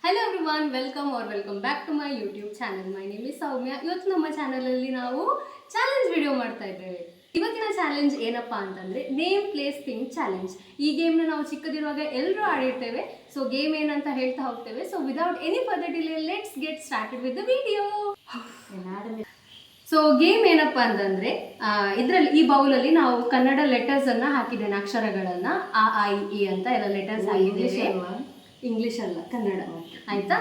Hello everyone, welcome back to my YouTube channel. My name is Soumya. ಇವತ್ತು ನಮ್ಮ ಚಾನಲಲ್ಲಿ ನಾವು ಚಾಲೆಂಜ್ ವಿಡಿಯೋ ಮಾಡ್ತಾ ಇದ್ದೇವೆ. ಇವತ್ತಿನ ಚಾಲೆಂಜ್ ಏನಪ್ಪಾ ಅಂತಂದ್ರೆ ನೇಮ್ ಪ್ಲೇಸ್ ಥಿಂಗ್ ಚಾಲೆಂಜ್. ಈ ಗೇಮ್ನ ನಾವು ಚಿಕ್ಕದಿರುವಾಗ ಎಲ್ಲರೂ ಆಡಿರ್ತೇವೆ. ಸೊ ಗೇಮ್ ಏನಂತ ಹೇಳ್ತಾ ಹೋಗ್ತೇವೆ. So without any further delay let's get started with the video. So game ಏನಪ್ಪಾ ಅಂತಂದ್ರೆ ಇದರಲ್ಲಿ ಈ ಬೌಲಲ್ಲಿ ನಾವು ಕನ್ನಡ ಲೆಟರ್ಸ್ ಅನ್ನ ಹಾಕಿದ್ದೇನೆ, ಅಕ್ಷರಗಳನ್ನ ಆ ಐ ಇ ಅಂತ ಎಲ್ಲ ಲೆಟರ್ಸ್ ಹಾಕಿದ್ದೇವೆ. ಇಂಗ್ಲಿಷ್ ಅಲ್ಲ, ಕನ್ನಡ. ಆಯ್ತಾ,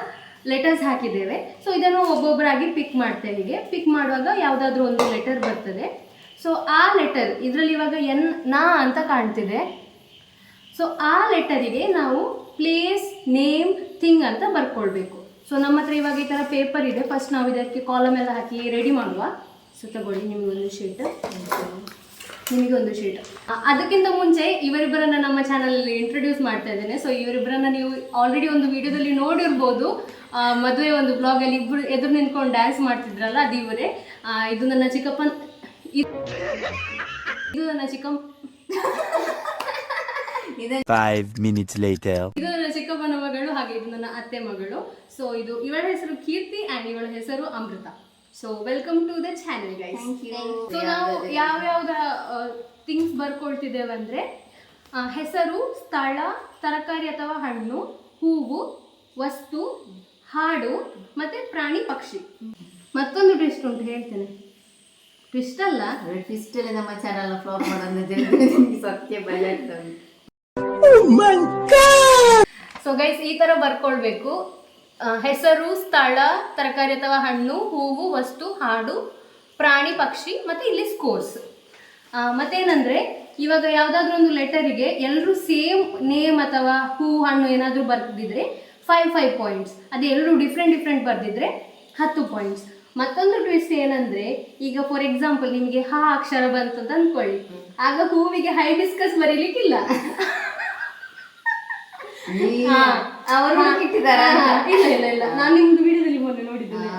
ಲೆಟರ್ಸ್ ಹಾಕಿದ್ದೇವೆ. ಸೊ ಇದನ್ನು ಒಬ್ಬೊಬ್ಬರಾಗಿ ಪಿಕ್ ಮಾಡ್ತೇವೆ. ಹೀಗೆ ಪಿಕ್ ಮಾಡುವಾಗ ಯಾವುದಾದ್ರೂ ಒಂದು ಲೆಟರ್ ಬರ್ತದೆ. ಸೊ ಆ ಲೆಟರ್ ಇದರಲ್ಲಿ ಇವಾಗ ನಾ ಅಂತ ಕಾಣ್ತಿದೆ. ಸೊ ಆ ಲೆಟರಿಗೆ ನಾವು ಪ್ಲೇಸ್, ನೇಮ್, ಥಿಂಗ್ ಅಂತ ಬರ್ಕೊಳ್ಬೇಕು. ಸೊ ನಮ್ಮ ಹತ್ರ ಇವಾಗ ಈ ಥರ ಪೇಪರ್ ಇದೆ. ಫಸ್ಟ್ ನಾವು ಇದಕ್ಕೆ ಕಾಲಮ್ ಎಲ್ಲ ಹಾಕಿ ರೆಡಿ ಮಾಡುವ. ಸೊ ತಗೊಳ್ಳಿ, ನಿಮಗೊಂದು ಶೀಟ್, ನಿಮಗೊಂದು ಶೀಟ್. ಅದಕ್ಕಿಂತ ಮುಂಚೆ ಇವರಿಬ್ಬರನ್ನ ನಮ್ಮ ಚಾನಲಲ್ಲಿ ಇಂಟ್ರೊಡ್ಯೂಸ್ ಮಾಡ್ತಾ ಇದ್ದೇನೆ. ಸೊ ಇವರಿಬ್ಬರನ್ನ ನೀವು ಆಲ್ರೆಡಿ ಒಂದು ವಿಡಿಯೋದಲ್ಲಿ ನೋಡಿರ್ಬೋದು. ಮದುವೆ ಒಂದು ಬ್ಲಾಗಲ್ಲಿ ಇಬ್ಬರು ಎದುರು ನಿಂತ್ಕೊಂಡು ಡ್ಯಾನ್ಸ್ ಮಾಡ್ತಿದ್ರಲ್ಲ, ಅದು ಇವರೇ. ಇದು ನನ್ನ ಚಿಕ್ಕಪ್ಪನ ಇದು ನನ್ನ ಚಿಕ್ಕಪ್ಪನ ಮಗಳು, ಹಾಗೆ ಇದು ನನ್ನ ಅತ್ತೆ ಮಗಳು. ಸೊ ಇದು ಇವಳ ಹೆಸರು ಕೀರ್ತಿ ಆ್ಯಂಡ್ ಇವಳ ಹೆಸರು Amrutha. So welcome to the channel guys. So ನಾವು ಯಾವ್ಯಾವ್ದ ಥಿಂಗ್ಸ್ ಬರ್ಕೊಳ್ತಿದ್ದೇವೆ ಅಂದರೆ ಹೆಸರು, ಸ್ಥಳ, ತರಕಾರಿ ಅಥವಾ ಹಣ್ಣು, ಹೂವು, ವಸ್ತು, ಹಾಡು ಮತ್ತು ಪ್ರಾಣಿ, ಪಕ್ಷಿ. ಮತ್ತೊಂದು ಟ್ವಿಸ್ಟ್ ಉಂಟು, ಹೇಳ್ತೇನೆ. ಟ್ವಿಸ್ಟ್ ಅಲ್ಲ, ಟ್ವಿಸ್ಟ್ ಅಲ್ಲಿ ನಮ್ಮ ಚಾನಲ್ ಫ್ಲಾಪ್ ಮಾಡೋದು ಸತ್ಯ ಭಯ ಆಗ್ತದೆ. ಸೊ ಗೈಸ್ ಈ ಥರ ಬರ್ಕೊಳ್ಬೇಕು. ಹೆಸರು, ಸ್ಥಳ, ತರಕಾರಿ ಅಥವಾ ಹಣ್ಣು, ಹೂವು, ವಸ್ತು, ಹಾಡು, ಪ್ರಾಣಿ, ಪಕ್ಷಿ, ಮತ್ತು ಇಲ್ಲಿ ಸ್ಕೋರ್ಸ್. ಮತ್ತೇನಂದರೆ ಇವಾಗ ಯಾವುದಾದ್ರೂ ಒಂದು ಲೆಟರಿಗೆ ಎಲ್ಲರೂ ಸೇಮ್ ನೇಮ್ ಅಥವಾ ಹೂ, ಹಣ್ಣು ಏನಾದರೂ ಬರ್ದಿದ್ರೆ 5 ಪಾಯಿಂಟ್ಸ್. ಅದು ಎಲ್ಲರೂ ಡಿಫ್ರೆಂಟ್ ಬರ್ದಿದ್ರೆ 10 ಪಾಯಿಂಟ್ಸ್. ಮತ್ತೊಂದು ಟ್ವಿಸ್ಟ್ ಏನಂದರೆ, ಈಗ ಫಾರ್ ಎಕ್ಸಾಂಪಲ್ ನಿಮಗೆ ಹ ಅಕ್ಷರ ಬಂತು ಅಂತ ಅಂದ್ಕೊಳ್ಳಿ, ಆಗ ಹೂವಿಗೆ ಹೈಬಿಸ್ಕಸ್ ಬರೀಲಿಕ್ಕಿಲ್ಲ. ಅವರು ಇಲ್ಲ, ನಾನು ನಿಮ್ದು ವಿಡಿಯೋದಲ್ಲಿ ಮೊನ್ನೆ ನೋಡಿದ್ದೇನೆ.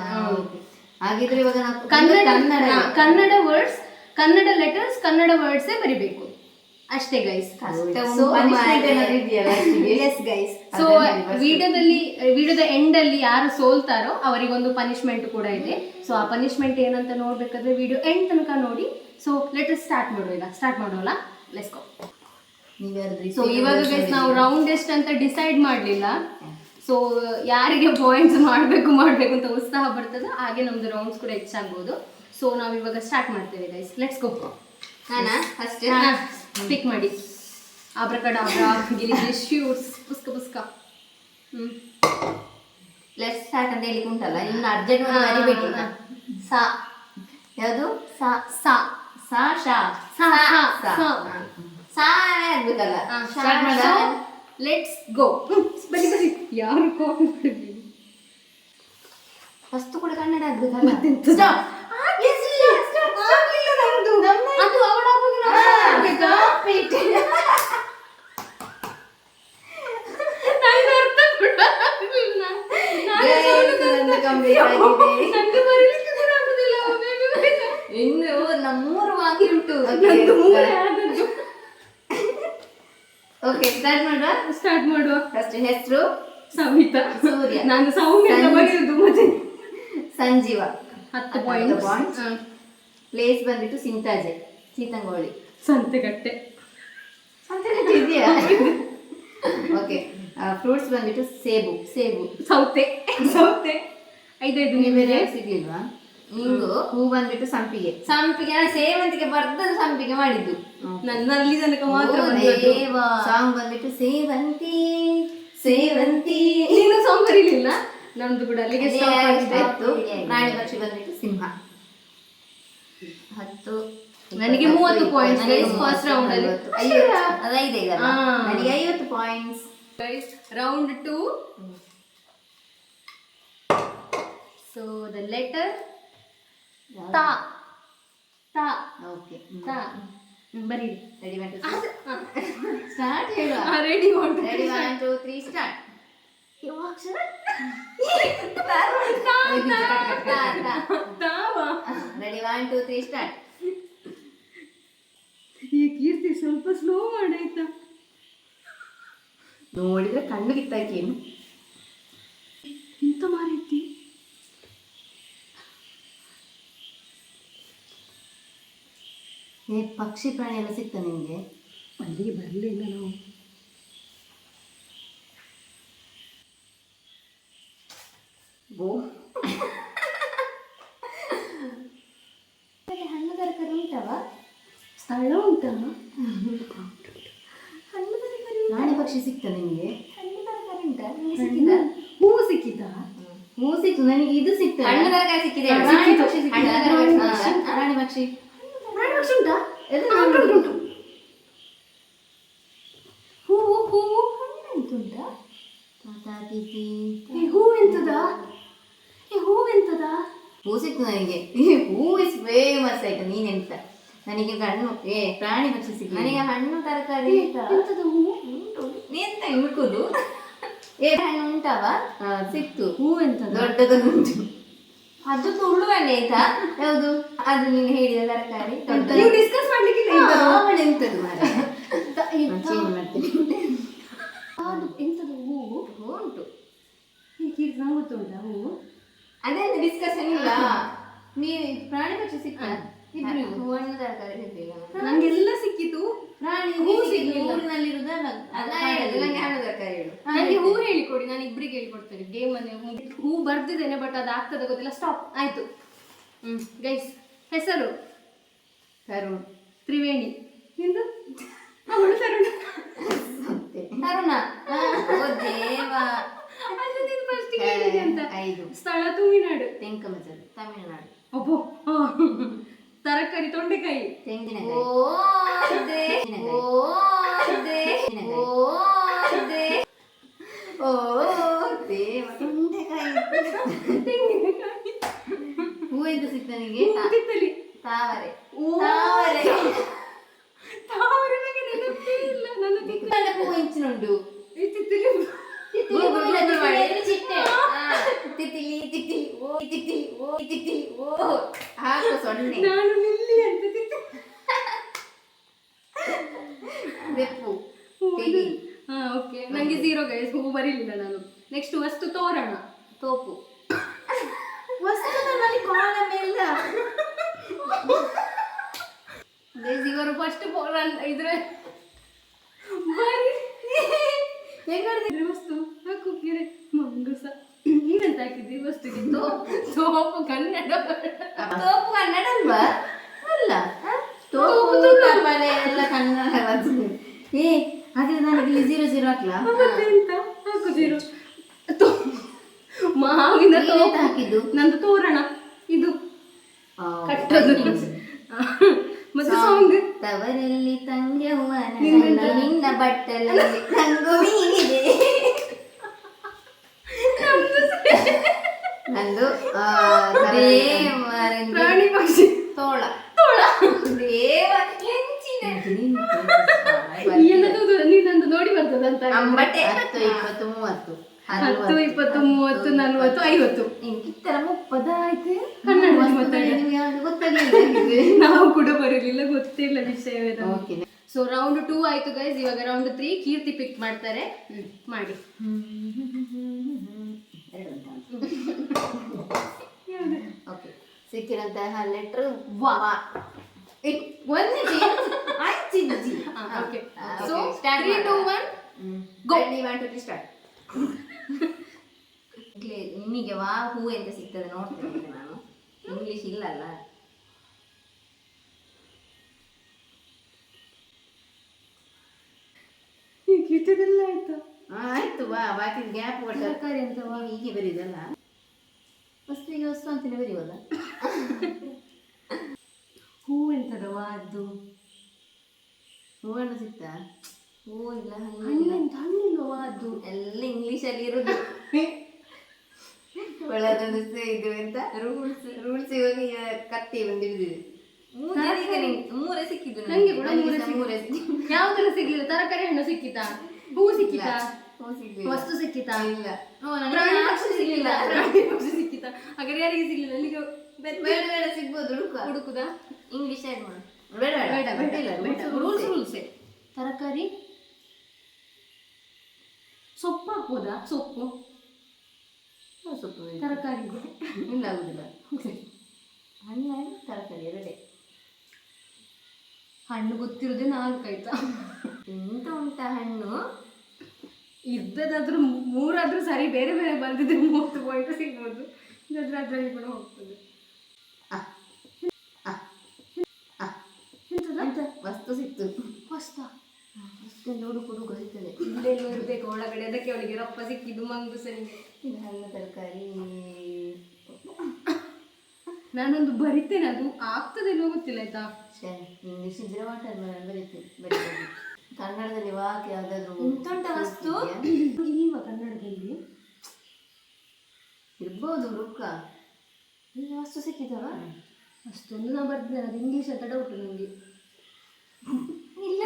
ಹಾಗಿದ್ರೆ ಇವಾಗ ಕನ್ನಡ ವರ್ಡ್ಸ್, ಕನ್ನಡ ಲೆಟರ್ಸ್, ಕನ್ನಡ ವರ್ಡ್ಸೇ ಬರಿಬೇಕು ಅಷ್ಟೇ ಗೈಸ್. ಸೊ ವಿಡಿಯೋದ ಎಂಡಲ್ಲಿ ಯಾರು ಸೋಲ್ತಾರೋ ಅವರಿಗೊಂದು ಪನಿಷ್ಮೆಂಟ್ ಕೂಡ ಇದೆ. ಸೊ ಆ ಪನಿಷ್ಮೆಂಟ್ ಏನಂತ ನೋಡ್ಬೇಕಾದ್ರೆ ವಿಡಿಯೋ ಎಂಡ್ ತನಕ ನೋಡಿ. ಸೊ ಲೆಟರ್ ಸ್ಟಾರ್ಟ್ ಮಾಡೋಲ್ಲ, ಲೆಟ್ಸ್ ಗೋ. ಸೊ ಇವಾಗ ಗೈಸ್ ನಾವು ರೌಂಡ್ ಎಷ್ಟು ಅಂತ ಡಿಸೈಡ್ ಮಾಡಲಿಲ್ಲ. ಸೊ ಯಾರಿಗೆ ಪಾಯಿಂಟ್ಸ್ ಮಾಡಬೇಕು ಅಂತ ಉತ್ಸಾಹ ಬರ್ತದೆ, ಹಾಗೆ ನಮ್ದು ರೌಂಡ್ಸ್ ಕೂಡ ಹೆಚ್ಚಾಗ್ಬೋದು. ಸೊ ನಾವು ಇವಾಗ ಸ್ಟಾರ್ಟ್ ಮಾಡ್ತೇವೆ ಗೈಸ್, ಲೆಟ್ಸ್ ಗೋ. ಫಸ್ಟ್ ಪಿಕ್ ಮಾಡಿ. ಆಬ್ರಕಡಾಬ್ರಾ, ಗಿಲಿ ಶೂಟ್ಸ್, ಪುಸ್ಕ. ಲೆಟ್ಸ್ ಸ್ಟಾರ್ಟ್ ಅಂತ ಹೇಳಿ ಉಂಟಲ್ಲ, ಇನ್ನು ಅರ್ಜೆಂಟ್ ಬರಿಬೇಕಿಲ್ಲ. ಸಾ ಯಾವುದು? ಸಾ ಆಗ್ಬೇಕಲ್ಲ. Let's go. ಬರಿ ಯಾರು ಕಾಪಿ ಮಾಡಿದ್ವಿ. ಫಸ್ಟ್ ಕೂಡ ಕನ್ನಡ ಆಗ್ಬೇಕಲ್ಲ. ಇನ್ನು ನಮ್ಮೂರು ಬಾಕಿ ಉಂಟು. ಓಕೆ, ಸ್ಟಾರ್ಟ್ ಮಾಡುವ. ಫಸ್ಟ್ ಹೆಸರು ಸವಿತಾ, ಸೂರ್ಯ. ನಾನು ಸೌಮ್ಯ ಅಂತ ಬರೆಯುವುದು. ಮತ್ತೆ ಸಂಜೀವ, 10 ಪಾಯಿಂಟ್ಸ್. ಪ್ಲೇಸ್ ಬಂದ್ಬಿಟ್ಟು ಸಿಂತಾಜೆ, ಸೀತಂಗೋಳಿ. ಸಂತೆಗಟ್ಟೆ ಇದೆಯಾ? ಓಕೆ, ಫ್ರೂಟ್ಸ್ ಬಂದ್ಬಿಟ್ಟು ಸೇಬು, ಸೌತೆ. 5 ಬೇರೆ ಸಿಗ್ಲಿಲ್ವಾ? ಹಿಂಗು. ಹೂ ಬಂದ್ಬಿಟ್ಟು ಸಂಪಿಗೆ. ಸೇವಂತಿಗೆ ಬರ್ದದ್ದು ಸಂಪಿಗೆ ಮಾಡಿದ್ದು ನನ್ನಲ್ಲಿ ತನಕ ಮಾತ್ರ. ಸಾಂಗ್ ಬಂದ್ಬಿಟ್ಟು ಸೇವಂತಿ. ನೀನು ಸಾಂಗ್ ಬರೀಲಿಲ್ಲ, ನಮ್ದು ಕೂಡ ಅಲ್ಲಿಗೆ ಪ್ರಾಣಿ ಪಕ್ಷಿ ಬಂದ್ಬಿಟ್ಟು ಸಿಂಹ. 10. ನನಗೆ 30 ಪಾಯಿಂಟ್ಸ್ ಫಸ್ಟ್ ರೌಂಡ್ ಅಲ್ಲಿ. ಅದೈದೆ ಈಗ ನನಗೆ 50 points. Round 2. So the letter ತಾ. ಓಕೆ, ಬರೀ. ರೆಡಿ ಮಾಡಿ ಸ್ಟಾರ್ಟ್ ಹೇಳುವ. Ready 1 2 3 start. ಅಕ್ಷರ ರೆಡಿ 1 2 3 ಸ್ಟಾರ್ಟ್. ಈ ಕೀರ್ತಿ ಸ್ವಲ್ಪ ಸ್ಲೋ ಮಾಡಾಯ್ತಾ? ನೋಡಿದ್ರೆ ಕಣ್ಣು ಕಿತ್ತಾಕೇನು. ಎಂತ ಮಾರೈತಿ? ಪಕ್ಷಿ ಪ್ರಾಣಿ ಎಲ್ಲ ಸಿಗ್ತಾ ನಿಮಗೆ? ಅಲ್ಲಿಗೆ ಬರಲಿಲ್ಲ ನಾವು. ಗೋ ಹಣ್ಣು ತರಕಾರಿ ಉಂಟವ? ಸ್ಥಳ ಉಂಟಾ? ಹಣ್ಣು ತರಕಾರಿ ಪ್ರಾಣಿ ಪಕ್ಷಿ ಸಿಗ್ತಾ ನಿಮಗೆ? ಹಣ್ಣು ತರಕಾರಿ ಉಂಟಾ? ನಿಮಗೆ ಸಿಕ್ಕಿದ? ಹೂವು ಸಿಕ್ಕಿತಾ? ಹೂವು ಸಿಕ್ತು, ನನಗೆ ಇದು ಸಿಕ್ತದೆ. ಹಣ್ಣು ತರಕಾರಿ ಸಿಕ್ಕಿದೆ. ಪ್ರಾಣಿ ಪಕ್ಷಿ ಪ್ರಾಣಿ ಪಕ್ಷಿ ಉಂಟಾ? ಉಂಟು. ಹೂವು ಹೂವು ಹಣ್ಣುಂಟಾ? ಹೂವೆಂತದ? ಹೂವೆಂತದ? ಹೂ ಸಿಕ್ತು ನನಗೆ. ಹೂ ಇಸ್ ಫೇಮಸ್ ಆಯ್ತು. ನೀನೆಂತ ನನಗೆ ಹಣ್ಣು ಪ್ರಾಣಿ ಪಕ್ಷಿ ಸಿಕ್ತು. ನನಗೆ ಹಣ್ಣು ತರಕಾರಿ ಎಂತದ ಹೂವು? ಎಂತ ಹುಡುಕುದು? ಹಣ್ಣು ಉಂಟವ? ಸಿಕ್ತು. ಹೂವೆಂತದ? ದೊಡ್ಡದೊಂದುಂಟು. ಅದು ತುಳು ಹಣ್ಣು ಆಯ್ತಾ? ಯಾವುದು? ಅದು ನೀನು ಹೇಳಿದ ತರಕಾರಿ ನೀವು ಡಿಸ್ಕಸ್ ಮಾಡ್ಲಿಕ್ಕಿಲ್ಲ. ಎಂತದು ಮಾರ್ರೆ? ಚೇಂಜ್ ಮಾಡ್ತೀನಿ. ಎಂತದ ಹೂವು? ಹೂ ಉಂಟು. ಹೀಗೆ ನಂಗೆ ಗೊತ್ತುಂಟಾ ಹೂವು? ಅದೇನು ಡಿಸ್ಕಷನ್ ಇಲ್ಲ. ನೀವು ಪ್ರಾಣಿ ಪಕ್ಷಿ ಸಿಕ್ಕ ಇಬ್ಬರಿಗೂ ಹಣ್ಣು ತರಕಾರಿ ಸಿಕ್ಕಿಲ್ಲ. ನಂಗೆಲ್ಲ ಸಿಕ್ಕಿತು, ಪ್ರಾಣಿ ಹೂ ಸಿಗ್ಲಿಲ್ಲ. ಊರಿನಲ್ಲಿರುವುದಲ್ಲ. ನಂಗೆ ಹಣ್ಣು ತರಕಾರಿ ಹೇಳು. ನನಗೆ ಹೂ ಹೇಳಿಕೊಡಿ, ನಾನು ಇಬ್ಬರಿಗೆ ಹೇಳ್ಕೊಡ್ತೇನೆ. ಗೇಮ್ ಅನ್ನು ಹೂ ಬರ್ದಿದ್ದೇನೆ, ಬಟ್ ಅದು ಆಗ್ತದ ಗೊತ್ತಿಲ್ಲ. ಸ್ಟಾಪ್ ಆಯ್ತು. ಗೈಸ್, ಹೆಸರು ತರುಣ್. ತ್ರಿವೇಣಿ. ನಿಂದು? ಅವಳು ತರುಣ. ತರುಣ. ಓ ದೇವಾ. ಫಸ್ಟ್ ಹೇಳಿದೆ ಅಂತ. 5. ಸ್ಥಳ ತುಮಿನಾಡು. ತೆಂಕಮಚಲು ತಮಿಳುನಾಡು. ಅಬ್ಬೋ. ತರಕಾರಿ ತೊಂಡೆಕಾಯಿ. ತೆಂಗಿನಕಾಯಿ. ಹೂ ಎಂತ ಸಿಕ್ತ ನನಗೆ? ತಿತ್ತಲಿ. ತಾವರೆ. ತಾವರೆ ನನಗೆ ನೆನಪೇ ಇಲ್ಲ. ನನ್ನ ತಿತ್ತಲ ಹೂ ಹೆಂಚಿನುಂಟು. ತಿತ್ತಲಿ. ನಾನು ನಿಲ್ಲಿ ಅಂತ ಬೆಪ್ಪು. ಓಕೆ, ನಂಗೆ 0 ಗೈಸ್. ಹೂ ಬರೀಲಿಲ್ಲ ನಾನು. ನೆಕ್ಸ್ಟ್ ವಸ್ತು ತೋರಣ. ತೋಪು. ವಸ್ತುವಿನಲ್ಲಿ ಕಾಲಮ್ ಇಲ್ಲ. ಇವರು ಫಸ್ಟ್ ಇದ್ರೆ ಬರೀ ಹೆಂಗಾಡಿದ್ರೆ ವಸ್ತು ಹಾಕು ಗಿರೆ ಮಂಗುಸ. ನೀವೆಂತ ಹಾಕಿದ್ರಿ ವಸ್ತುಗೆ? ತೋಪು ಕನ್ನಡ. ತೋಪು ಕನ್ನಡ ಅಲ್ವಾ? ಅಲ್ಲ, ತೋಪು ತಪ್ಪಲೆ ಎಲ್ಲ ಕನ್ನಡ. ಹಾಗೆ ನನಗೆ 0 ಹಾಕ್ಲಾ? ಎಂತ ಹಾಕು 0. ಮಾವಿನ ತೋಪು ಹಾಕಿದ್ದು. ನಂದು ತೋರಣ. ಇದು ಕಟ್ಟದು. ಮತ್ತೆ ಸಾಂಗ್. ತವರಲ್ಲಿ ತಂಗ್ಯವ್ವನ ನಿನ್ನ ಬಟ್ಟಲಲ್ಲಿ ತಂಗು ಮೀನಿದೆ. ನಂದು ಪ್ರಾಣಿ ಪಕ್ಷಿ. ತೋಳ. ನೀನಂದು ನೋಡಿ ಬರ್ತದಂತ. ಅಂಬಟೆ. 10, 20, 30. 10, 20, 30, 40, 50. ಇಂಕಿತ್ತರ 30 ಆಯ್ತು. ಕನ್ನಡದಲ್ಲಿ ಮಾತಾಡಿ. ಗೊತ್ತಾಗಲಿಲ್ಲ. ನಾವು ಕೂಡ ಬರಲಿಲ್ಲ, ಗೊತ್ತಿಲ್ಲ ವಿಷಯವೇ. ಓಕೆ. ಸೊ ರೌಂಡ್ 2 ಆಯ್ತು ಗೈಸ್. ಇವಾಗ ರೌಂಡ್ 3 ಕೀರ್ತಿ ಪಿಕ್ ಮಾಡ್ತಾರೆ. ಮಾಡಿ. ಓಕೆ, ಸಿಕ್ಕಿರಂತಹ ಲೆಟ್ರ್ ವಾ. ಒಂದು ಓಕೆ, ಸೊ 3, 2, 1 ಗೋ. 1, 2, 3 ಸ್ಟಾರ್ಟ್. ನಿಮಗೆ ವಾ ಹೂ ಎಂತ ಸಿಗ್ತದೆ ನೋಡ್ತೇನೆ ನಾನು. ಇಂಗ್ಲಿಷ್ ಇಲ್ಲಲ್ಲ. ಕಿಟ್ಟದೆಲ್ಲ ಆಯ್ತಾ? ಆಯ್ತು, ಬಾ. ಬಾಕಿ ಗ್ಯಾಪ್ ತರಕಾರಿ ಅಂತ ಹೀಗೆ ಬರೀದಲ್ಲ. ವಸ್ತುವಿಗೆ ವಸ್ತು ಅಂತಾನೆ ಬರೀವಲ್ಲ. ಹೂ ಎಂತದವ ಅದು? ಹೂವಣ್ಣು ಸಿಗ್ತಾ? ಹೂ ಇಲ್ಲ, ಹಣ್ಣಿಲ್ಲವ ಅದು? ಎಲ್ಲ ಇಂಗ್ಲೀಷಲ್ಲಿ ಇರೋದು. ಒಳ್ಳೆದೊಂದು ಇದು ಎಂತ ರೂಲ್ಸ್ ಹೋಗಿ ಕತ್ತಿ ಒಂದು ಹಿಡಿದಿದೆ. 3 ಸಿಕ್ಕಿದ್ದು ನಂಗೆ ಕೂಡ 3 ಸಿಕ್ಕಿದ್ದು. ಯಾವ್ದೆಲ್ಲ ಸಿಗ್ಲಿಲ್ಲ? ತರಕಾರಿ ಹಣ್ಣು ಸಿಕ್ಕಿತಾ? ಹೂ ಸಿಕ್ಕಿತಾ? ವಸ್ತು ಸಿಕ್ಕಿತಾ? ಇಲ್ಲ. ಪ್ರಾಣಿ ಪಕ್ಷಿ ಸಿಗ್ಲಿಲ್ಲ. ಪ್ರಾಣಿ ಪಕ್ಷಿ ಸಿಕ್ಕಿತಾ? ಹಾಗಾದ್ರೆ ಯಾರಿಗೆ ಸಿಗ್ಲಿಲ್ಲ? ಅಲ್ಲಿಗೆ ಬೇಡ ಸಿಗ್ಬೋದು. ಹುಡುಕುದಾ? ಇಂಗ್ಲಿಷ್ ಆಡ್ ಮಾಡು. ಬೇಡ ರೂಲ್ಸ್. ತರಕಾರಿ ಸೊಪ್ಪು ಹಾಕ್ಬೋದಾ? ಸೊಪ್ಪು ಸೊಪ್ಪು ತರಕಾರಿಗೆ ಇಲ್ಲ ಆಗುದಿಲ್ಲ. ಹಣ್ಣು ತರಕಾರಿ ಎರಡೇ. ಹಣ್ಣು ಗೊತ್ತಿರೋದೇ 4 ಆಯ್ತಾ? ಎಂತ ಉಂಟಾ ಹಣ್ಣು? ಇದ್ದದಾದ್ರೂ 3 ಆದ್ರೂ ಸರಿ, ಬೇರೆ ಬೇರೆ ಬಂದಿದ್ರೆ 30 ಪಾಯಿಂಟ್ ಸಿಗ್ಬೋದು. ಇದಾದ್ರೆ ಅದರಲ್ಲಿ ಕೂಡ ಹೋಗ್ತದೆ. ಎಂತ ವಸ್ತು ಸಿಕ್ತು. ಹೊಸ್ತ ಅಷ್ಟೊಂದು ಹುಡುಕ ಸಿಗ್ತದೆ. ಇಲ್ಲೆಲ್ಲೋ ಇರ್ಬೇಕು ಒಳಗಡೆ, ಅದಕ್ಕೆ ಅವಳಿಗೆ ರಪ್ಪ ಸಿಕ್ಕಿದ್ದು ಮಂಗುಸನಿಗೆ. ಇದು ಹಣ್ಣು ತರಕಾರಿ. ನಾನೊಂದು ಬರಿತೇನೆ, ಅದು ಆಗ್ತದೆ ಗೊತ್ತಿಲ್ಲ ಆಯ್ತಾ. ಇಂಗ್ಲಿಷ್ ಇದ್ರೆ ವಾಟರ್ ಮೆಲನ್ ಬರೀತೇನೆ. ಕನ್ನಡದಲ್ಲಿ ವಾಕ್ ಯಾವ್ದಾದ್ರು ಎಂತ ವಸ್ತು ಇಲ್ವಾ ಕನ್ನಡದಲ್ಲಿ? ಇರ್ಬೋದು ರುಕ್ಕ. ಈಗ ವಸ್ತು ಸಿಕ್ಕಿದವ ಅಷ್ಟೊಂದು ನಾ ಬರ್ತಿದ್ದೇನೆ, ಅದು ಇಂಗ್ಲೀಷ್ ಅಂತ ಡೌಟ್ ನನಗೆ. ಇಲ್ಲ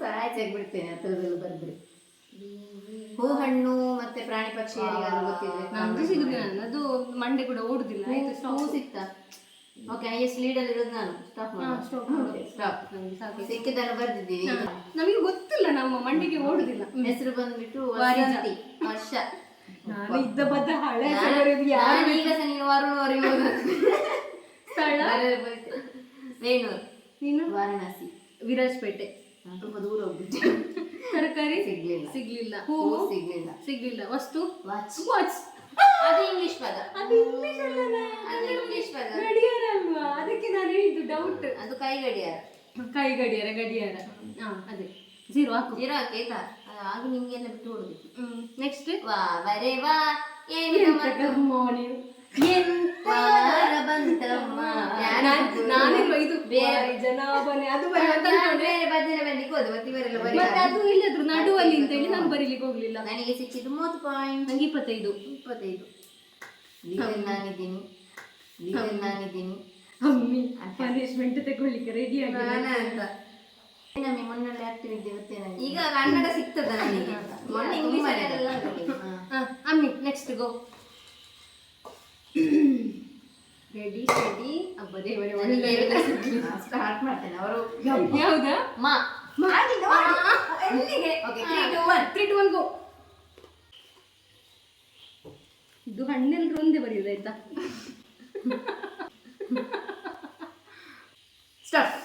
ಸಾಯ್ಸಾಗ್ಬಿಡ್ತೇನೆ ಹತ್ರದಲ್ಲಿ ಬರ್ದ್ರೆ. ಹೂ ಹಣ್ಣು ಮತ್ತೆ ಪ್ರಾಣಿ ಪಕ್ಷಿ ಯಾರಿಗಾದ್ರು ಗೊತ್ತಿದ್ರೆ ನಮ್ಗೆ ಸಿಗುದಿಲ್ಲ, ಅದು ಮಂಡೆ ಕೂಡ ಓಡುದಿಲ್ಲ. ಹೂ ಸಿಕ್ತಾ? ಓಕೆ, ಹೈಯೆಸ್ಟ್ ಲೀಡಲ್ಲಿ ಇರೋದು ನಾನು. ಸ್ಟಾಪ್ ಮಾಡಿ. ಸ್ಟಾಪ್. ಸಿಕ್ಕಿದ್ದನ್ನು ಬರ್ದಿದ್ದೀವಿ. ನಮಗೆ ಗೊತ್ತಿಲ್ಲ, ನಮ್ಮ ಮಂಡಿಗೆ ಓಡುದಿಲ್ಲ. ಹೆಸರು ಬಂದ್ಬಿಟ್ಟು ವಸಂತಿ. ವರ್ಷ ನಾನು ಇದ್ದ ಬದ್ದ ಹಳೆ ಈಗ ಸಹ ನೀನು ವರುಣವರೆಗೂ ಸ್ಥಳ ವೇಣೂರು, ನೀನು ವಾರಣಾಸಿ, ವಿರಾಜಪೇಟೆ. ತುಂಬಾ ದೂರ ಹೋಗ್ಬಿಟ್ಟು. ತರಕಾರಿ ಸಿಗ್ಲಿಲ್ಲ. ಹೂವು ಸಿಗ್ಲಿಲ್ಲ. ವಸ್ತು ವಾಚ್. ವಾಚ್ ಅದು ಇಂಗ್ಲಿಷ್ ಪದ. ಅದು ಇಂಗ್ಲಿಷ್ ಅಲ್ಲ, ಅದು ಇಂಗ್ಲಿಷ್ ಪದ. ಗಡಿಯಾರ ಅಲ್ವಾ? ಅದಕ್ಕೆ ನಾನು ಹೇಳಿದ್ದು ಡೌಟ್. ಅದು ಕೈ ಗಡಿಯಾರ. ಕೈ ಗಡಿಯಾರ. ಅದೇ 0 ಹಾಕು. 0 ಹಾಕಿ ಆಯ್ತಾ? ಆಗ ನಿಮ್ಗೆಲ್ಲ ಬಿಟ್ಟು ಹೊಡುದು. ನೆಕ್ಸ್ಟ್ ವಾ ಬರೇ ವಾ ಏನು ಮಾರ್ನಿಂಗ್ ವಾರ ಬಂತಮ್ಮ. ನಾನಿಲ್ವ ಇದು ಬೇರೆ ಜನಾಭನೆ ಅದು ಬೇರೆ ಬದಿನ ಬರ್ಲಿಕ್ಕೆ ಹೋದ ಮತ್ತೆ ಇವರೆಲ್ಲ ಬರೀ. ಮತ್ತೆ ಅದು ಇಲ್ಲದ್ರು ನಡುವಲ್ಲಿ ಅಂತ ಹೇಳಿ ನಾನು ಬರೀಲಿಕ್ಕೆ ಹೋಗ್ಲಿಲ್ಲ. ನನಗೆ ಸಿಕ್ಕಿದ್ದು 30 ಪಾಯಿಂಟ್. ನಂಗೆ 25. ಲೀಡರ್ ನಾನಿದ್ದೀನಿ. ಅಮ್ಮಿ ಪನಿಷ್ಮೆಂಟ್ ತಗೊಳ್ಳಿಕ್ಕೆ ರೆಡಿ ಆಗಿ ಅಂತ ನಮಗೆ ಮೊನ್ನೆಲ್ಲ ಆಕ್ಟಿವ್ ಇದ್ದೆ ಗೊತ್ತೇ ನನಗೆ. ಈಗ ಕನ್ನಡ ಸಿಗ್ತದ ನನಗೆ. ಮೊನ್ನೆ ಇಂಗ್ಲಿಷ್ ಅಮ್ಮಿ ನೆಕ್ಸ್ಟ್ ಗೋ. Ready study. ಹಬ್ಬ ದೇವರೇ ಒಳ್ಳೆ ಸ್ಟಾರ್ಟ್ ಮಾಡ್ತೇನೆ. ಅವರು ಯಾವ್ದಾ ಮಾ ಎಲ್ಲಿಗೆ? ಓಕೆ 3 2 1 ಗೋ. ಇದು ಹಣ್ಣೆಲ್ಲರೂ ಒಂದೇ ಬರೆಯುದು ಆಯ್ತಾ? ಸ್ಟಾರ್ಟ್.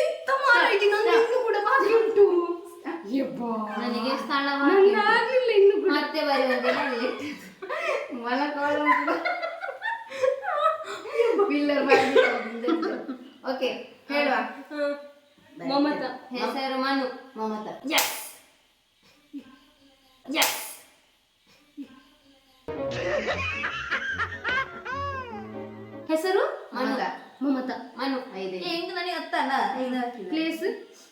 ಎಂತ ಮಾರಾಯ್ತಿ, ನಂದು ಇನ್ನು ಕೂಡ ಬಾಕಿ ಉಂಟು. ನನಗೆ ಸ್ಥಳ ಆಗ್ಲಿಲ್ಲ ಇನ್ನು ಕೂಡ. ಮತ್ತೆ ಬರೆಯುವಂತೆ ಮಲಕೋಳ ಪಿಲ್ಲರ್ ಓಕೆ ಹೇಳುವ. ಮಮತಾ. ಹೆಸರು ಮನು. ಮಮತಾ. ಯಸ್. ಹೆಸರು ಮಮತಾ. ಮನು. ಐದು. ಹೆಂಗ ನನಗೆ ಗೊತ್ತಲ್ಲ. ಪ್ಲೇಸ್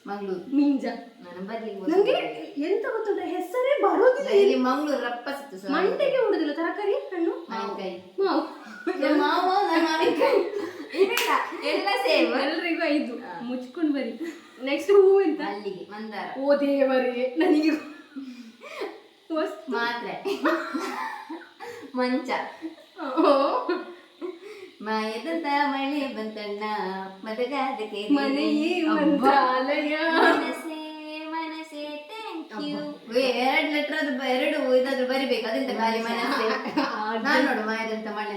ಮಂಗಳೂರು. ಮೀಂಜ. ನಾನು ಬರ್ಲಿಕ್ಕೆ ನಂಗೆ ಎಂತ ಗೊತ್ತುಂಟ, ಹೆಸರೇ ಬರೋದಿಲ್ಲ. ಇಲ್ಲಿ ಮಂಗಳೂರು ರಪ್ಪ ಸಿಕ್ತು. ಮಂಟೆಗೆ ಉಡುದಿಲ್ಲ. ತರಕಾರಿ ಹಣ್ಣು ಮಾವಿನಕಾಯಿ. ಮಾವಿನಕಾಯಿ ಎಲ್ಲ ಸೇಮ್. ಎಲ್ರಿಗೂ 5 ಮುಚ್ಕೊಂಡು ಬರಿ. ನೆಕ್ಸ್ಟ್ ಹೂ ಎಂತ? ಅಲ್ಲಿಗೆ ಮಂದಾರ. ಓ ದೇವರೇ, ನನಗೆ ಮಾತ್ರೆ. ಮಂಚ. ಮಾಯದಂತ ಮಳೆ ಬಂತಣ್ಣ ಮದಗಾದಕ್ಕೆ ಮನೆಯೇ ಮಂತ್ರಾಲಯ. ಮನಸೇ ಥ್ಯಾಂಕ್ ಯು. 2 ಲೆಟರ್ ಅದು 2 ಇದಾದ್ರು ಬರಿಬೇಕು. ಅದೆಂತ ಖಾಲಿ ಮನಸ್ಸೇ. ನಾನು ನೋಡು ಮಾಯದಂತ ಮಳೆ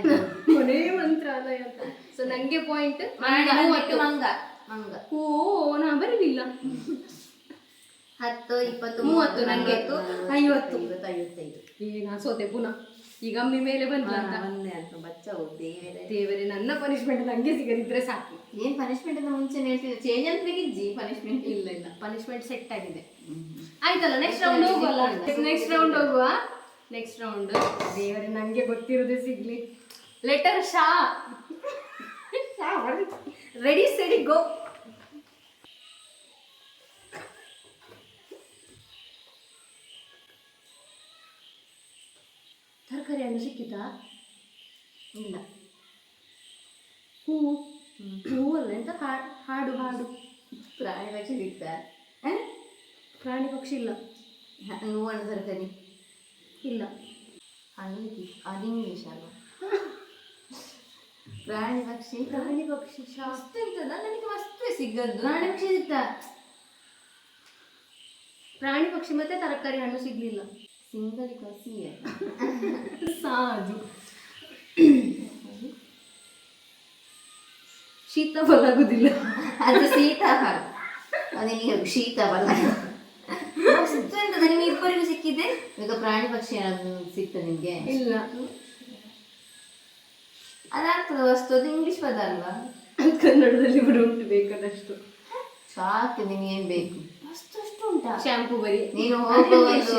ಮನೆ ಮಂತ್ರಾಲಯ ಅಂತ. ಸೊ ನಂಗೆ ಪಾಯಿಂಟ್. ಮಂಗ. ಓ ನಾ ಬರಲಿಲ್ಲ. 10 20 30 ನಂಗೆ 50 55. ನಾ ಸೋತೆ ಪುನಃ. ಈಗ ಅಮ್ಮಿ ಮೇಲೆ ಬಂದ್ಲ ಅಂತ ಬಚ್ಚ ದೇವರೇ, ನನ್ನ ಪನಿಷ್ಮೆಂಟ್ ನಂಗೆ ಸಿಗದಿದ್ರೆ ಸಾಕು. ಏನ್ ಪನಿಷ್ಮೆಂಟ್ ಅಂತ ಮುಂಚೆ ಹೇಳ್ತಿದ್ದೆ. ಚೇಂಜ್ ಅಂತ ಗಿಜ್ಜಿ ಪನಿಷ್ಮೆಂಟ್. ಇಲ್ಲ ಪನಿಷ್ಮೆಂಟ್ ಸೆಟ್ ಆಗಿದೆ. ಆಯ್ತಲ್ಲ, ನೆಕ್ಸ್ಟ್ ರೌಂಡ್ ಹೋಗುವಲ್ಲ. ನೆಕ್ಸ್ಟ್ ರೌಂಡ್ ದೇವರೇ, ನಂಗೆ ಗೊತ್ತಿರೋದೇ ಸಿಗ್ಲಿ. ಲೆಟರ್ ಶಾ. ರೆಡಿ ಸ್ಟಡಿ ಗೋ. ತರಕಾರಿ ಹಣ್ಣು ಸಿಕ್ಕಿತಾ? ಇಲ್ಲ. ಹೂವಲ್ಲ, ಎಂತ ಹಾಡು. ಪ್ರಾಣಿ ಪಕ್ಷಿ ಸಿಗ್ತಾ? ಪ್ರಾಣಿ ಪಕ್ಷಿ ಇಲ್ಲ. ಹಣ್ಣು ತರಕಾರಿ ಇಲ್ಲ. ಹಣ್ಣು ಅದು ಇಂಗ್ಲೀಷ್ ಅಲ್ಲ. ಪ್ರಾಣಿ ಪಕ್ಷಿ ಶಾಸ್ತ್ರ ಇರ್ತದ. ನನಗೆ ವಸ್ತು ಸಿಗದ್ದು. ಪ್ರಾಣಿ ಪಕ್ಷಿ ಸಿಗ್ತಾ? ಪ್ರಾಣಿ ಪಕ್ಷಿ ಮತ್ತೆ ತರಕಾರಿ ಹಣ್ಣು ಸಿಗ್ಲಿಲ್ಲ. ಸಿಂಗಲ್ ಕಸಿ ಸಾಜು. ಶೀತಫಲ ಆಗುದಿಲ್ಲ. ಅದು ಸೀತಾಫಲ. ಅದಕ್ಕೆ ಶೀತಫಲ. ಅಷ್ಟು ಎಂತದ ನಿಮಗೆ ಇಬ್ಬರಿಗೂ ಸಿಕ್ಕಿದೆ. ಈಗ ಪ್ರಾಣಿ ಪಕ್ಷಿ ಏನಾದ್ರು ಸಿಕ್ತದೆ ನಿಮ್ಗೆ? ಇಲ್ಲ. ಅದಾಗ್ತದೆ ವಸ್ತು. ಅದು ಇಂಗ್ಲಿಷ್ ಪದ ಅಲ್ವಾ? ಕನ್ನಡದಲ್ಲಿ ಕೂಡ ಉಂಟು ಬೇಕಾದಷ್ಟು. ಸಾಕು, ನಿಮ್ಗೇನ್ ಬೇಕು? ಅಷ್ಟು ಅಷ್ಟು ಉಂಟಾ? ಶಾಂಪೂ ಬರಿ. ನೀನು ಹೋಗುವುದು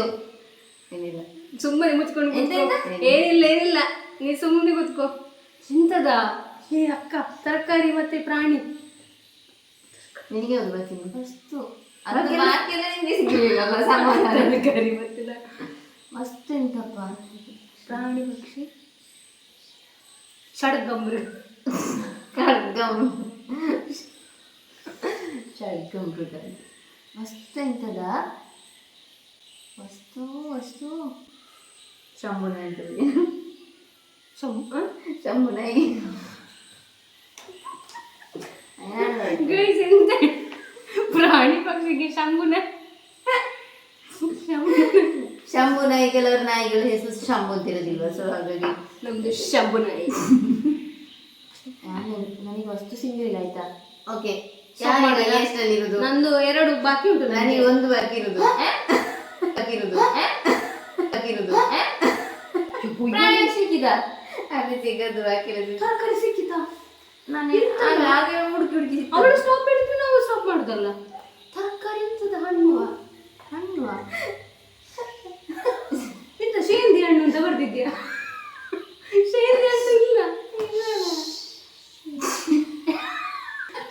ಏನಿಲ್ಲ, ಸುಮ್ಮನೆ ಮುಚ್ಕೊಂಡು ಎಂತ ಕೂತ್ಕೋ. ಏನಿಲ್ಲ ನೀ ಸುಮ್ಮನೆ ಕೂತ್ಕೋ. ಎಂತದ? ಏ ಅಕ್ಕ, ತರಕಾರಿ ಮತ್ತೆ ಪ್ರಾಣಿ. ನಿನಗೆ ಒಂದು ಬರ್ತೀನಿ ಫಸ್ಟು. ಅದು ಬಾಕಿಯೆಲ್ಲ ನಿಮಗೆ ಸಿಗಲಿಲ್ಲಲ್ಲ ಸಮಾಧಾನ. ತರಕಾರಿ ಮತ್ತೆ ಮಸ್ತ್ ಎಂತಪ್ಪ? ಪ್ರಾಣಿ ಪಕ್ಷಿ ಷಡ್ಗಂಬ್ರ. ಷಡ್ಗಮೃಗ. ವಸ್ತು ಎಂತದ? ವಸ್ತು ಶಂಭುನಾಯಿ ಅಂತದೆ. ಶಂಭುನಾಯಿ. ಗೈಸ್, ಎಂತ ಪ್ರಾಣಿ ಪಕ್ಷಿಗೆ ಶಂಭುನಾಯಿ. ಶಂಭುನಾಯಿ. ಕೆಲವರು ನಾಯಿಗಳ ಹೆಸರು ಶಂಭು ಅಂತ ಇರೋದಿಲ್ವ, ಸೊ ಹಾಗಾಗಿ ನಮ್ದು ಶಂಭುನಾಯಿ. ನನಗೆ ವಸ್ತು ಸಿಗಲಿಲ್ಲ ಆಯ್ತಾ. ಓಕೆ, ಎಷ್ಟಲ್ಲಿರುವುದು? ನಂದು 2 ಬಾಕಿ ಉಂಟು. ನನಗೆ 1 ಬಾಕಿ ಇರುದು. ಪ್ರಾಣಿ ಸಿಕ್ಕಿದ? ಅದು ಸಿಗದು ಬಾಕಿ ಇರೋದು. ತರಕಾರಿ ಸಿಕ್ಕಿತಾ? ನಾನು ಹಾಗೆ ಹುಡುಕಿ ಅವಳು ಸ್ಟಾಪ್ ಹೇಳಿದ್ರೆ ನಾವು ಸ್ಟಾಪ್ ಮಾಡುದಲ್ಲ. ತರಕಾರಿ ಎಂತದ? ಹಣ್ಣು. ಎಂತ ಶೇಂದಿ ಹಣ್ಣು ಅಂತ ಬರ್ತಿದ್ಯಾ? ಶೇಂದಿ ಅಂತ ಇಲ್ಲ.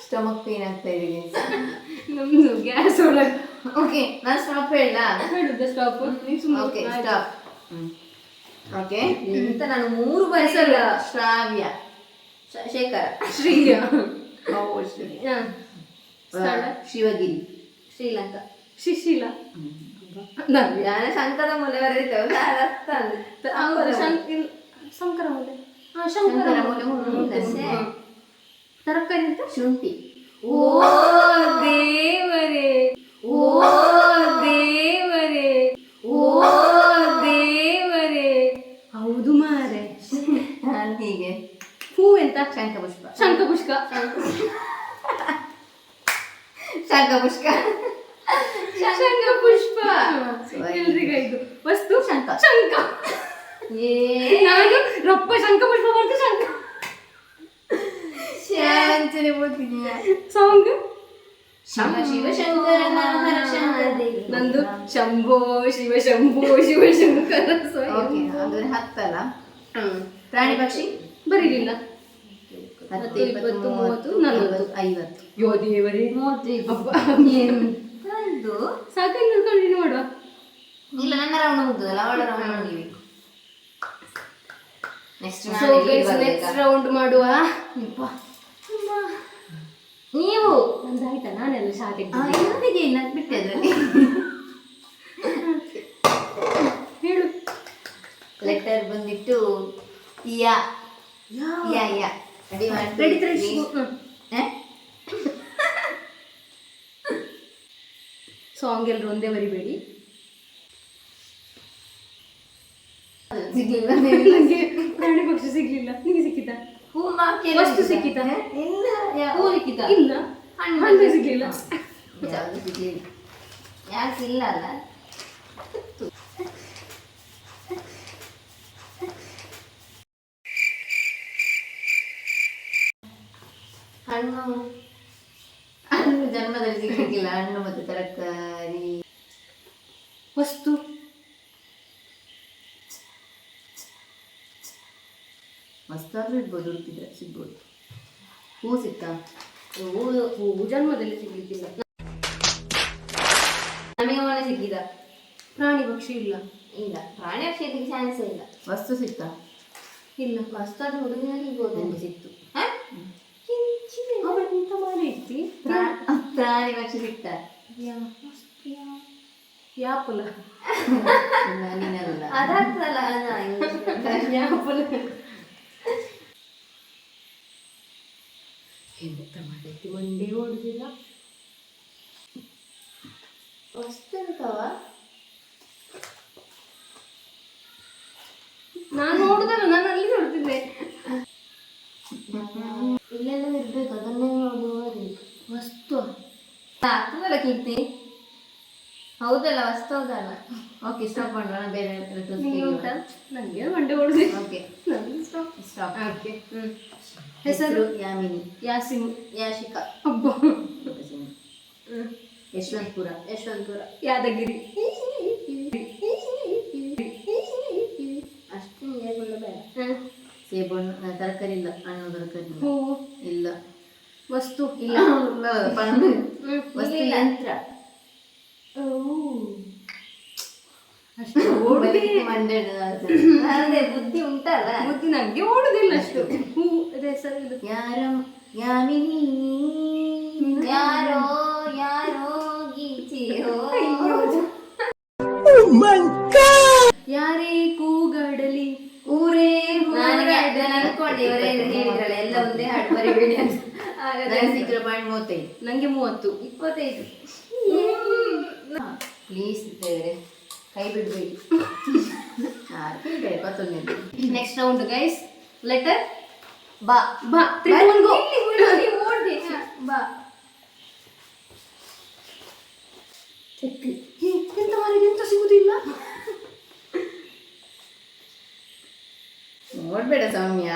ಸ್ಟಮಕ್ ಪೇನ್ ಆಗ್ತಾ ಇದೆ. ನಮ್ದು ಗ್ಯಾಸ್ ಒಳಗೆ. ಓಕೆ, ನಾನು ಸ್ಟಾಪ್ ಹೇಳ. ಹೇಳುದ ಸ್ಟಾಪ್? Okay, stop. ಓಕೆ, ಎಂತ ನಾನು 3 ಬಯಸಲ್ಲ. ಶ್ರಾವ್ಯ, ಶೇಖರ, ಶ್ರೀಯ, ಶಿವಗಿರಿ, ಶ್ರೀಲಂಕಾ, ಶಿಶಿಲ, ನಾನು ಶಂಕರ ಮೂಲೆ ಬರೆದಿದ್ದೇವೆ. ಶಂಕರ ಮೂಲೆ. ತರಕಾರಿ ಅಂತ ಶುಂಠಿ. ಓ ದೇವರೇ, ಓ ದೇವರೇ, ಓ ದೇವರೇ. ಹೌದು ಮಾರೆ. ಹೀಗೆ ಹೂ ಎಂತ? ಶಂಖಪುಷ್ಪ. ಶಂಖಪುಷ್ಪ. ಶಂಖಪುಷ್ಪ. ಶಂಖಪುಷ್ಪ. ಎಲ್ರಿಗಾಯ್ತು. ವಸ್ತು ಶಂಖ. ನಾನು ರಪ್ಪ ಶಂಖಪುಷ್ಪ ಬರ್ತು. ಶಂಖ ಸಾಂಗ್. ಶಿವ ಶಂಕರನ ನಂದು ಶಂಭೋ ಶಿವ ಶಂಭೋ ಶಿವ ಶಂಕರ. ಓಕೆ, ಅದು 10 ಅಲ್ಲ. ಪ್ರಾಣಿ ಪಕ್ಷಿ ಬರೀಲಿಲ್ಲ. 10, 20, 30, 40, 50. ಯೋ ದೇವರೇ. 35. ಸಾಕಾಗಿ ಕಂಟಿನ್ಯೂ ಮಾಡುವ. ಇಲ್ಲ, ನನ್ನ ರೌಂಡ್ ಮುಗ್ದದಲ್ಲ, ಅವಳ ರೌಂಡ್ ಮುಗಿಬೇಕು. ನೆಕ್ಸ್ಟ್ ರೌಂಡ್ ಮಾಡುವ. ನೀವು ನಂದಾಯ್ತಾ? ನಾನೆಲ್ಲ ಶಾಲೆಗೆ ಬಿಟ್ಟೆ ಅದರಲ್ಲಿ. ಹೇಳು. ಲೆಟರ್ ಬಂದಿಟ್ಟು ಯಾ. ಸಾಂಗ್ ಎಲ್ಲರೂ ಒಂದೇ ಬರಿಬೇಡಿ. ಸಿಗ್ಲಿಲ್ಲ. ನನಗೆ ಪ್ರಾಣಿ ಪಕ್ಷಿ ಸಿಗ್ಲಿಲ್ಲ. ನಿಮಗೆ ಸಿಕ್ಕಿತಾ? ವಸ್ತು ಸಿಕ್ಕಿತಾ? ಇಲ್ಲ. ಹೂ ಸಿಕ್ಕಿತಾ? ಇಲ್ಲ. ಹಣ್ಣು ಸಿಗ್ಲಿಲ್ಲ. ಯಾವುದು ಸಿಗ್ಲಿಲ್ಲ? ಯಾಕೆ ಇಲ್ಲ ಅಲ್ಲ? ಹಣ್ಣು ಜನ್ಮದಲ್ಲಿ ಸಿಗ್ಲಿಕ್ಕಿಲ್ಲ. ಹಣ್ಣು ಮತ್ತು ತರಕಾರಿ. ವಸ್ತು ಮಸ್ತಾದ್ರೂ ಇರ್ಬೋದು, ಹುಡುಕಿದ್ರೆ ಸಿಗ್ಬೋದು. ಹೂ ಸಿಕ್ತಾ? ಹೂ ಜನ್ಮದಲ್ಲಿ ಸಿಗ್ಲಿಕ್ಕಿಲ್ಲ. ನಮಗೆ ಮೊನ್ನೆ ಸಿಕ್ಕಿದ. ಪ್ರಾಣಿ ಪಕ್ಷಿ ಇಲ್ಲ. ಪ್ರಾಣಿ ಪಕ್ಷಿ ಇದಕ್ಕೆ ಚಾನ್ಸೇ ಇಲ್ಲ. ವಸ್ತು ಸಿಕ್ತಾ? ಇಲ್ಲ. ವಸ್ತಾದ್ರೂ ಹುಡುಗಿನಲ್ಲಿ ಇರ್ಬೋದು. ನನಗೆ ಸಿಕ್ತು. ಅವಳು ಎಂತ ಮಾಡಿ ಇರ್ತಿ? ಪ್ರಾಣಿ ಪಕ್ಷಿ ಸಿಕ್ತಾ? ಯಾಪುಲ. ನೀನಲ್ಲ, ಅದಾಗ್ತದಲ್ಲ. ಯಾಪುಲ. ಎಂತ ಮಾಡೈತಿ? ಒಂದೇ ಓಡುದಿಲ್ಲ. ವಸ್ತು ಎಂತವ? ನಾನು ನೋಡುದಲ್ಲ, ನಾನು ಅಲ್ಲಿ ನೋಡ್ತಿದ್ದೆ. ಇಲ್ಲೆಲ್ಲ ಇರ್ಬೇಕು, ಅದನ್ನೇ ನೋಡಿ. ವಸ್ತು ಆಗ್ತದಲ್ಲ ಕೀರ್ತಿ, ಹೌದಲ್ಲ ವಸ್ತು ಹೌದಲ್ಲ. ಓಕೆ ಸ್ಟಾಪ್ ಮಾಡೋಣ, ಬೇರೆ ಉಂಟಾ? ನನಗೆ ಮಂಡೆ ಹೊಡೆದಿ. Okay stop. ಸ್ಟಾಪ್. ಓಕೆ. ಹೆಸರು ಯಾಮಿನಿ, ಯಾಸಿನ್, ಯಾಶಿಕಾ, ಅಬ್ಬ, ಯಶವಂತಪುರ, ಯಾದಗಿರಿ, ಅಷ್ಟು ಹೇಗುಳ್ಳ ಬೇಡ. ಸೇಬಣ್ಣು ತರಕಾರಿ ಇಲ್ಲ, ಹಣ್ಣು ತರಕಾರಿ ಇಲ್ಲ. ಹೂವು ಇಲ್ಲ. ವಸ್ತು ಇಲ್ಲ. ವಸ್ತು ಯಂತ್ರ. ಅಷ್ಟು ಓಡುದೇ ಅದೇ ಬುದ್ಧಿ ಉಂಟಲ್ಲ. ಬುದ್ಧಿ ನಂಗೆ ಓಡುದಿಲ್ಲ ಅಷ್ಟು. ಹೂ ಅದೇ ಹೆಸರು ಇದು. ಯಾಮಿನಿ ಯಾರೋ ಯಾರೋ ಗೀಚಿಯೋ. ಯಾರೇ ಕೂಗಾಡಲಿ ಊರೇ ಅನ್ಕೊಂಡೆ ಇವರೇ ಹೇಳಿದ್ರಲ್ಲ ಎಲ್ಲ ಒಂದೇ ಹಾಡು ಬರಿಬೇಡಿ ಅಂತ. ಸಿಕ್ಕಿರೋ ಪಾಯಿಂಟ್ 35. ನಂಗೆ 30. 25. ಪ್ಲೀಸ್ ದೇವರೇ ಕೈ ಬಿಡಬೇಡಿ. 21. Next round guys. ಲೆಟರ್ ಬಾ. ಬಾ. 3 2 1 ಗೋ. ಓಡ್ದೆ. ಬಾ. ಎಂತ ಮಾರಿಗೆ ಎಂತ ಸಿಗುದಿಲ್ಲ. ನೋಡ್ಬೇಡ ಸೌಮ್ಯ,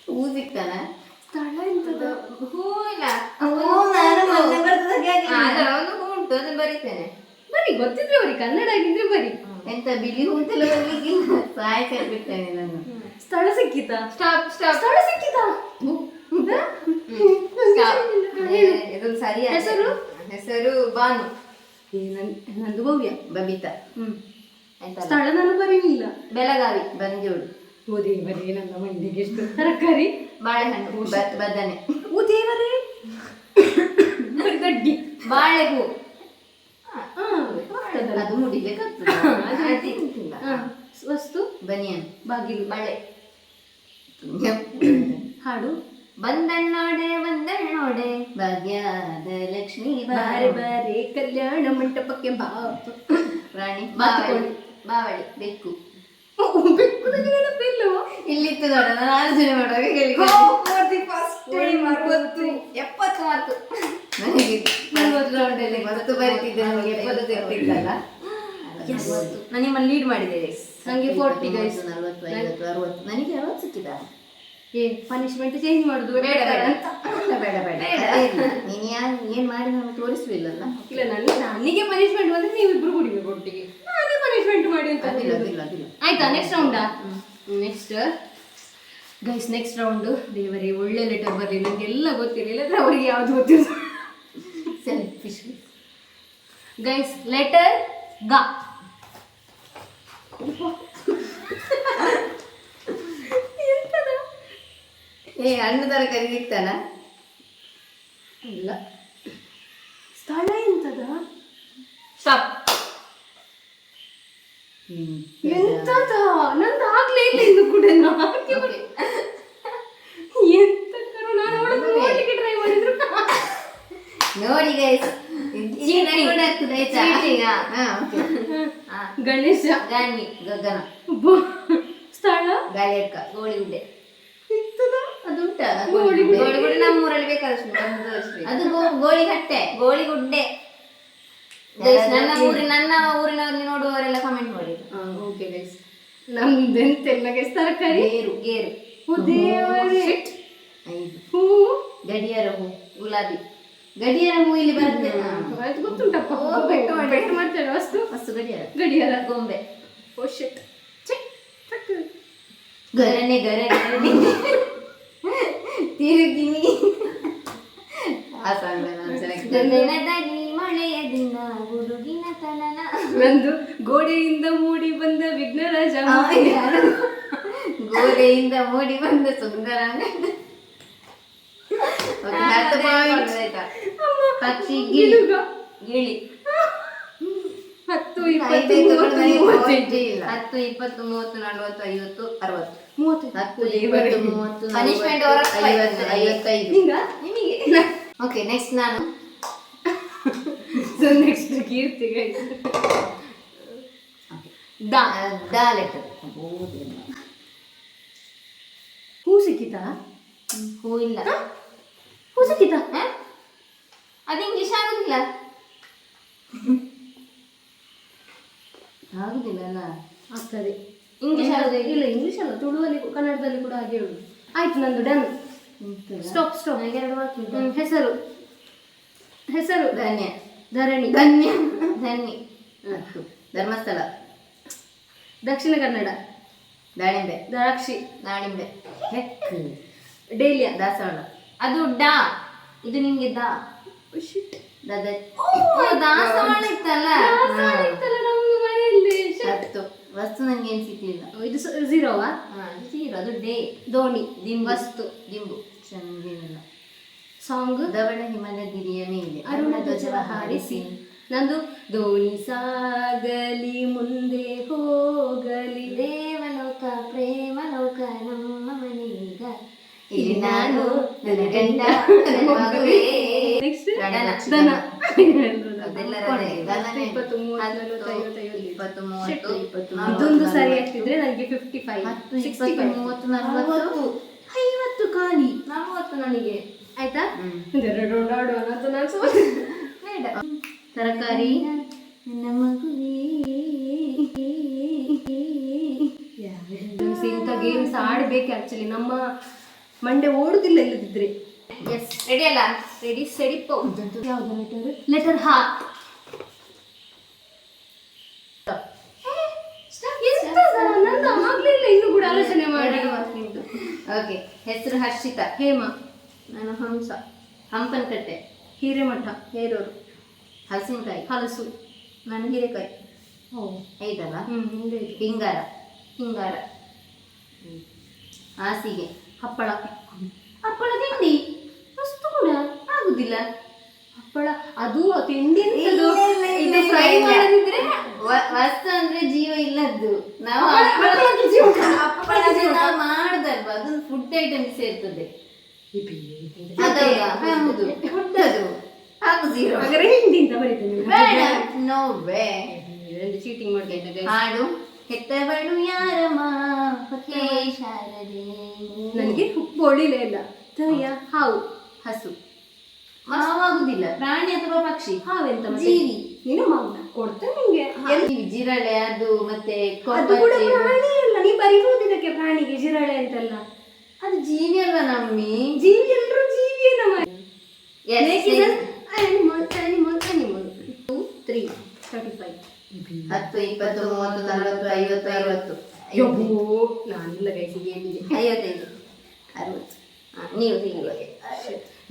ಹೂ ಸಿಗ್ತಾನ. ಸ್ಥಳ ಎಂತದ? ಹೂ ಇಲ್ಲ. ಒಂದು ಹೂ ಉಂಟು, ಅದನ್ನ ಬರೀತೇನೆ. ಬರಿ, ಗೊತ್ತಿದ್ರೆ ಬರಿ, ಕನ್ನಡ ಆಗಿದ್ರೆ ಬರಿ. ಎಂತ ಬಿಳಿ ಹೂ ಅಂತೆಲ್ಲ ಬರ್ಲಿಕ್ಕಿಲ್ಲ, ಸಾಯ್ತಾ ಬಿಡ್ತೇನೆ ನಾನು. ಸ್ಥಳ ಸಿಕ್ಕಿತಾ? ಸ್ಟಾಪ್. ಸ್ಥಳ ಸಿಕ್ಕಿತಾ? ಇದೊಂದು ಸರಿ. ಹೆಸರು? ಹೆಸರು ಬಾನು. ನಂದು ಭವ್ಯ. ಬಬಿತಾ. ಆಯ್ತಾ? ಸ್ಥಳ ನಾನು ಬರೀಲಿಲ್ಲ. ಬೆಳಗಾವಿ. ಬಂಜೋಡು. ಓ ದೇವರೇ, ನನ್ನ ಮಂಡಿಗೆ ಎಷ್ಟು. ತರಕಾರಿ? ಬಾಳೆಹಣ್ಣು. ಬದನೆ. ಓ ದೇವರೇ, ಗಡ್ಡಿ. ಬಾಳೆಹೂ. ಅದು ಮುಡಿಬೇಕಾಗ್ತದೆ. ವಸ್ತು? ಬನಿಯನ್. ಬಾಗಿಲು. ಬಳೆ. ಹಾಡು? ಬಂದಣ್ಣೋಡೆ ಭಾಗ್ಯದ ಲಕ್ಷ್ಮೀ ಬಾರೆ ಬಾರೆ ಕಲ್ಯಾಣ ಮಂಟಪಕ್ಕೆ ಬಾ. ಪ್ರಾಣಿ? ಬಾವಳಿ. ಬಾವಳಿ. ಬೆಕ್ಕು. ಬೆಕ್ಕು ನನಗೆ ನೆನಪಿಲ್ಲವೋ? ಇಲ್ಲಿತ್ತು ನೋಡ, ನಾನು ಆಲೋಚನೆ ಮಾಡುವಾಗ ಹೇಳಿ. 70 ಮಾರ್ಕು. ನನಗೆ 40 ರೌಂಡಲ್ಲಿ 10 ಬರೀತಿದ್ದೆ, ನನಗೆ 70 ತೆಗ್ದಿದ್ದಲ್ಲ. ನಾನು ನಿಮ್ಮನ್ನು ಲೀಡ್ ಮಾಡಿದ್ದೇವೆ. ನನಗೆ 40 ಗೈಸ್. 40 50 60. ನನಗೆ 60 ಸಿಕ್ಕಿದ. ಪನಿಷ್ಮೆಂಟ್ ಚೇಂಜ್ ಮಾಡುದು ಬೇಡ. ನೀನು ಏನ್ ಮಾಡಿ ನಮ್ಗೆ ತೋರಿಸುವಿಲ್ಲಲ್ಲ. ಇಲ್ಲ, ನನಗೆ ಪನಿಷ್ಮೆಂಟ್ ಬಂದ್ರೆ ನೀವಿಬ್ರು ಕುಡಿಬೇಕು ಒಟ್ಟಿಗೆ. ನಾನೇ ಪನಿಷ್ಮೆಂಟ್ ಮಾಡಿ ಅಂತ. ಆಯ್ತಾ? ನೆಕ್ಸ್ಟ್ ರೌಂಡಾ? Next guys, next round. ದೇವರೇ, ಒಳ್ಳೆ ಲೆಟರ್ ಬರಲಿ. ನನಗೆಲ್ಲ ಗೊತ್ತಿರಲಿಲ್ಲ, ಅಂದ್ರೆ ಅವ್ರಿಗೆ ಯಾವ್ದು ಗೊತ್ತಿಲ್ಲ. Selfish guys. ಲೆಟರ್ ಗ. ಹಣ್ಣು ತರಕಾರಿ ಸಿಗ್ತಾನ? ಇಲ್ಲ. ಸ್ಥಳ ಎಂತದ? ಸ್ಟಾಪ್. ಎಂತದ? ನಂದು ಆಗ್ಲೇ ಇಲ್ಲ ಇನ್ನು ಕೂಡ. ಎಂತ ಕರು, ನಾನು ನೋಡ್ಲಿಕ್ಕೆ ಟ್ರೈ ಮಾಡಿದ್ರು. ನೋಡಿ ಗೈಸ್, ಗಣೇಶ. ಗಾಣಿ. ಗಗನ. ಸ್ಥಳ? ಗಾಳಿಯಡ್ಕ. ಗೋಳಿಗುಡ್ಡೆ. ಅದುಂಟ? ಗೋಳಿಗುಡ್ಡೆ ನಮ್ಮೂರಲ್ಲಿ ಬೇಕಾದಷ್ಟು. ಅದು ಗೋಳಿಘಟ್ಟೆ. ಗೋಳಿಗುಡ್ಡೆ. ನನ್ನ ಊರಿನವ್ರಲ್ಲಿ ನೋಡುವವರೆಲ್ಲ ಕಮೆಂಟ್ ಮಾಡಿ. Okay guys. ನಮ್ದೆಂತೆಲ್ಲ ಗೈಸ್. ತರಕಾರಿ? ಗೇರು. ಹೂ? ಗಡಿಯಾರ ಹೂ. ಗುಲಾಬಿ. ಗಡಿಯಾರ ಹೂ ಇಲ್ಲಿ ಬರುತ್ತೆ. ಅದು ಗೊತ್ತುಂಟಪ್ಪ. ಬೆಟ್ಟು ಮಾಡ್ತಾರೆ. ವಸ್ತು? ಗಡಿಯಾರ. ಗೊಂಬೆ. ಓ ಶಿಟ್. ಗರಣೆ. ತಿರುಗಿನಿ. ಆ ಸಾಂಗ್ ಮಳೆಯ ದಿನ ಗುಡುಗಿನ ತನನ. ನಂದು ಗೋಡೆಯಿಂದ ಮೂಡಿ ಬಂದ ವಿಘ್ನರಾಜ. ಗೋಡೆಯಿಂದ ಮೂಡಿ ಬಂದ ಸುಂದರ. ಪಕ್ಷಿ. ಗಿಳಿ. 10 20 30 40 50 ಪನಿಷ್ಮೆಂಟ್ 55. ಓಕೆ, ನೆಕ್ಸ್ಟ್ ನಾನು next Keerthi guys. The the letter. ಹೂ ಸಿಕ್ಕಿತಾ? ಹೂ ಇಲ್ಲ. ಹೂ ಸಿಕ್ಕಿತಾ? ಅದು ಇಂಗ್ಲಿಷ್ ಆಗುದಿಲ್ಲ. ಆಗುದಿಲ್ಲ ಅಲ್ಲ? ಆಗ್ತದೆ. ಇಂಗ್ಲಿಷ್ ಆಗೋದೇ ಇಲ್ಲ. ಇಂಗ್ಲಿಷ್ ಅಲ್ಲ, ತುಳುವಲ್ಲಿ ಕನ್ನಡದಲ್ಲಿ ಕೂಡ ಹಾಗೆ ಹೇಳುದು. ಆಯ್ತು ನಂದು ಡನ್. Stop stop. ಎರಡು ಬಾಕಿ. ಹೆಸರು ಹೆಸರು ಧನ್ಯ. ಧರಣಿ. ಧನ್ಯ. ಧನ್ಯ. ಧರ್ಮಸ್ಥಳ. ದಕ್ಷಿಣ ಕನ್ನಡ. ದಾಳಿಂಬೆ. ದ್ರಾಕ್ಷಿ. ದಾಳಿಂಬೆ. ಡೇಲಿಯಾ. ದಾಸವಾಳ. ಅದು ಡಾ, ಇದು ನಿಮ್ಗೆ ದಾ. ದಾಸವಾಳ ಇತ್ತಲ್ಲ. ಹತ್ತು. ವಸ್ತು ನಂಗೆ ಏನು ಸಿಕ್ಲಿಲ್ಲ. ಇದು ಝೀರೋವಾ? ಝೀರೋ. ಅದು ಡೇ. ದೋಣಿ. ದಿಂಬು. ವಸ್ತು. ದಿಂಬು. ಚಂದಿರಲ್ಲ. ಸಾಂಗ್ ಧವಳ ಹಿಮನಗಿರಿಯ ಮೇಲೆ ಅರುಣ ಧ್ವಜವ ಹಾರಿಸಿ. ನಂದು ದೋಣಿ ಸಾಗಲಿ ಮುಂದೆ ಹೋಗಲಿ ದೇವಲೋಕ ಪ್ರೇಮ ಲೋಕ ನಮ್ಮ ಮನೆಗ ಇಲ್ಲಿ ನಾನು ನನ್ನ ಗಂಡ ನನ್ನ ಮಗುವೇ. ನೆಕ್ಸ್ಟ್ ದನ. ದನ. ಅದೆಲ್ಲ ದನನೇ. 20, 30, 40, 20, 30, 20, ಅದೊಂದು ಸರಿ ಆಗ್ತಿದ್ರೆ ನನಗೆ 55, 10, 20, 30, 40, 50 ಖಾಲಿ. 40 ನನಗೆ. ಆಯ್ತಾ? ಬೇಡ. ತರಕಾರಿ. ನನ್ನ ಮಗುವೇ. ಇಂಥ ಗೇಮ್ಸ್ ಆಡ್ಬೇಕು ಆಕ್ಚುಲಿ. ನಮ್ಮ ಮಂಡೆ ಓಡುದಿಲ್ಲ ಇಲ್ಲದಿದ್ರೆ. ಎಸ್ ರೆಡಿ ಅಲ್ಲ? ರೆಡಿ ಸೆಡಿ ಪೋ. ಯಾವ್ದು ಲೆಟರ್? ಲೆಟರ್ ಹಾ. ನಂದು ಆಗ್ಲಿಲ್ಲ ಇನ್ನು ಕೂಡ ಆಲೋಚನೆ ಮಾಡಿ. ಓಕೆ. ಹೆಸರು ಹರ್ಷಿತಾ. ಹೇಮ. ನಾನು ಹಂಸ. ಹಂಪನಕಟ್ಟೆ. ಹಿರೇಮಠ. ಹೇರೂರು. ಹಲಸಿನಕಾಯಿ. ಹಲಸು. ನಾನು ಹೀರೆಕಾಯಿ. ಓ ಐದಲ್ಲ? ಹಿಂದೆ ಇದೆ. ಹಿಂಗಾರ. ಹಿಂಗಾರ. ಹಾಸಿಗೆ. ಹಪ್ಪಳ. ಹಪ್ಪಳ ತಿಂಡಿ. ಅಷ್ಟು ಕೂಡ ಆಗುದಿಲ್ಲ. ಹಪ್ಪಳ ಅದು ತಿಂಡಿ ಫ್ರೈ ಮಾಡದಿದ್ರೆ ವಸ್ತು ಅಂದ್ರೆ ಜೀವ ಇಲ್ಲದ್ದು. ನಾವು ಹಪ್ಪಳ ಮಾಡುದಲ್ವಾ, ಅದೊಂದು ಫುಡ್ ಐಟಮ್ ಸೇರ್ತದೆ. ಹೌದು, ಫುಡ್ ಅದು. ಹಾಗು ಝೀರೋ. ಹಿಂದಿ ಅಂತ ಬರೀತೇನೆ. ಬೇಡ. No way. ಚೀಟಿಂಗ್ ಮಾಡ್ತಾ ಹಾಡು. ಹೆತ್ತವಳು ಯಾರಮ್ಮ ಹೊಕ್ಕೆ ಶಾರದೆ. ನನಗೆ ಉಪ್ಪು ಹೊಡಿಲೇ ಇಲ್ಲ. ತಯ ಹಾವು. ಹಸು. ಮಾವಾಗುದಿಲ್ಲ. ಪ್ರಾಣಿ ಅಥವಾ ಪಕ್ಷಿ? ಹಾವೆಂತ ಜೀವಿ. ನೀನು ಕೊಡ್ತೇನೆ ನಿಂಗೆ. ಜಿರಳೆ ಅದು ಮತ್ತೆ ಅದು ಕೂಡ ಪ್ರಾಣಿ ಅಲ್ಲ. ನೀ ಬರೀಬಹುದು ಇದಕ್ಕೆ ಪ್ರಾಣಿಗೆ ಜಿರಳೆ ಅಂತೆಲ್ಲ. ಅದು ಜೀವಿ ಅಲ್ವಾ ನಮ್ಮಿ? ಜೀವಿ ಎಲ್ಲರೂ ಜೀವಿಯೇ ನಮ್ಮ. Animal animal animal. 2, 3, 35. 10, 20, 30, 40, 50, 60. ನಾನಿಲ್ಲ ಗೈಸಿ ಗೇಮಿಗೆ. 55, 60. ನೀವು ತೆಗಿವಾಗ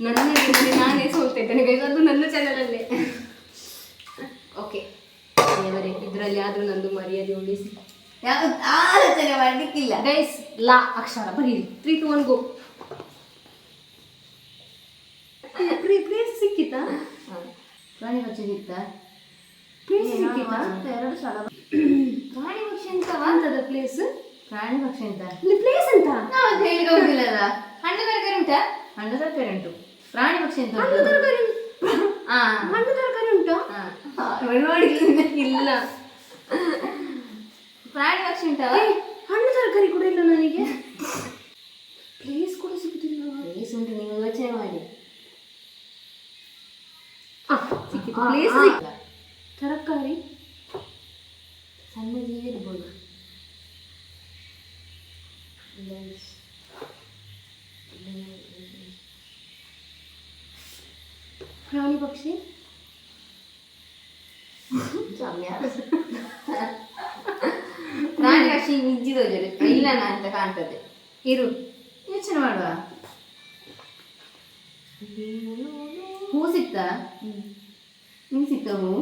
ನನ್ನ ಗೇಮಲ್ಲಿ ನಾನೇ ಸೋಲ್ತಾ ಇದ್ದೇನೆ ಗೈಸ್. ಅದು ನನ್ನ ಚಾನಲಲ್ಲೇ. ಓಕೆ ದೇವರೇ, ಇದರಲ್ಲಿ ಆದ್ರೂ ನಂದು ಮರ್ಯಾದೆ ಉಳಿಸಿ. ಯಾವ್ದು ಆಲೋಚನೆ ಮಾಡ್ಲಿಕ್ಕಿಲ್ಲ ಗೈಸ್. ಲಾ ಅಕ್ಷರ ಬರೀರಿ. 3, 2, 1 ಗೋ. ಪ್ಲೇಸ್ ಸಿಕ್ಕಿತಾ? ಪ್ರಾಣಿ ಪಕ್ಷಿ ಸಿಕ್ತಾ? ಪ್ಲೇಸ್ ಸಿಕ್ಕಿತಾ? 2 ಸಲ. ಪ್ರಾಣಿ ಪಕ್ಷಿ ಅಂತವ? ಅಂತದ ಪ್ಲೇಸ್? ಪ್ರಾಣಿ ಪಕ್ಷಿ ಅಂತ ಇಲ್ಲಿ ಪ್ಲೇಸ್ ಅಂತ ನಾವು ಹೇಳಿ ಹೋಗಿಲ್ಲಲ್ಲ. ಹಣ್ಣು ತರಕಾರಿ ಉಂಟಾ? ಹಣ್ಣು ತರಕಾರಿ ಉಂಟು. ಪ್ರಾಣಿ ಪಕ್ಷಿ ಅಂತ ಹಣ್ಣು ತರಕಾರಿ. ಹಣ್ಣು ತರಕಾರಿ ಉಂಟಾ? ನೋಡಿ ಇಲ್ಲ. ಪ್ರಾಣಿ ಪಕ್ಷಿ ಉಂಟವ? ಹಣ್ಣು ತರಕಾರಿ ಕೂಡ ಇಲ್ಲ ನನಗೆ. ಪ್ಲೇಸ್ ಕೂಡ ಸಿಗುತ್ತಿಲ್ಲ. ಪ್ಲೇಸ್ ಉಂಟು, ನೀವು ಯೋಚನೆ ಮಾಡಿ. ಸಿಕ್ಕಿತು. ಪ್ಲೇಸ್ ಸಿಕ್ಕ. ತರಕಾರಿ. ಸಣ್ಣ ಜೀವಿ ಇರ್ಬೋದು. ಪ್ರಾಣಿ ಪಕ್ಷಿ. ಪ್ರಾಣಿ ಪಕ್ಷಿ ನಿಜ್ಜಿದೋಜರು ಇಲ್ಲನ ಅಂತ ಕಾಣ್ತದೆ. ಇರು, ಯೋಚನೆ ಮಾಡುವ. ಹೂ ಸಿಕ್ತಾ? ನಿಂಗೆ ಸಿಕ್ತ ಹೂ?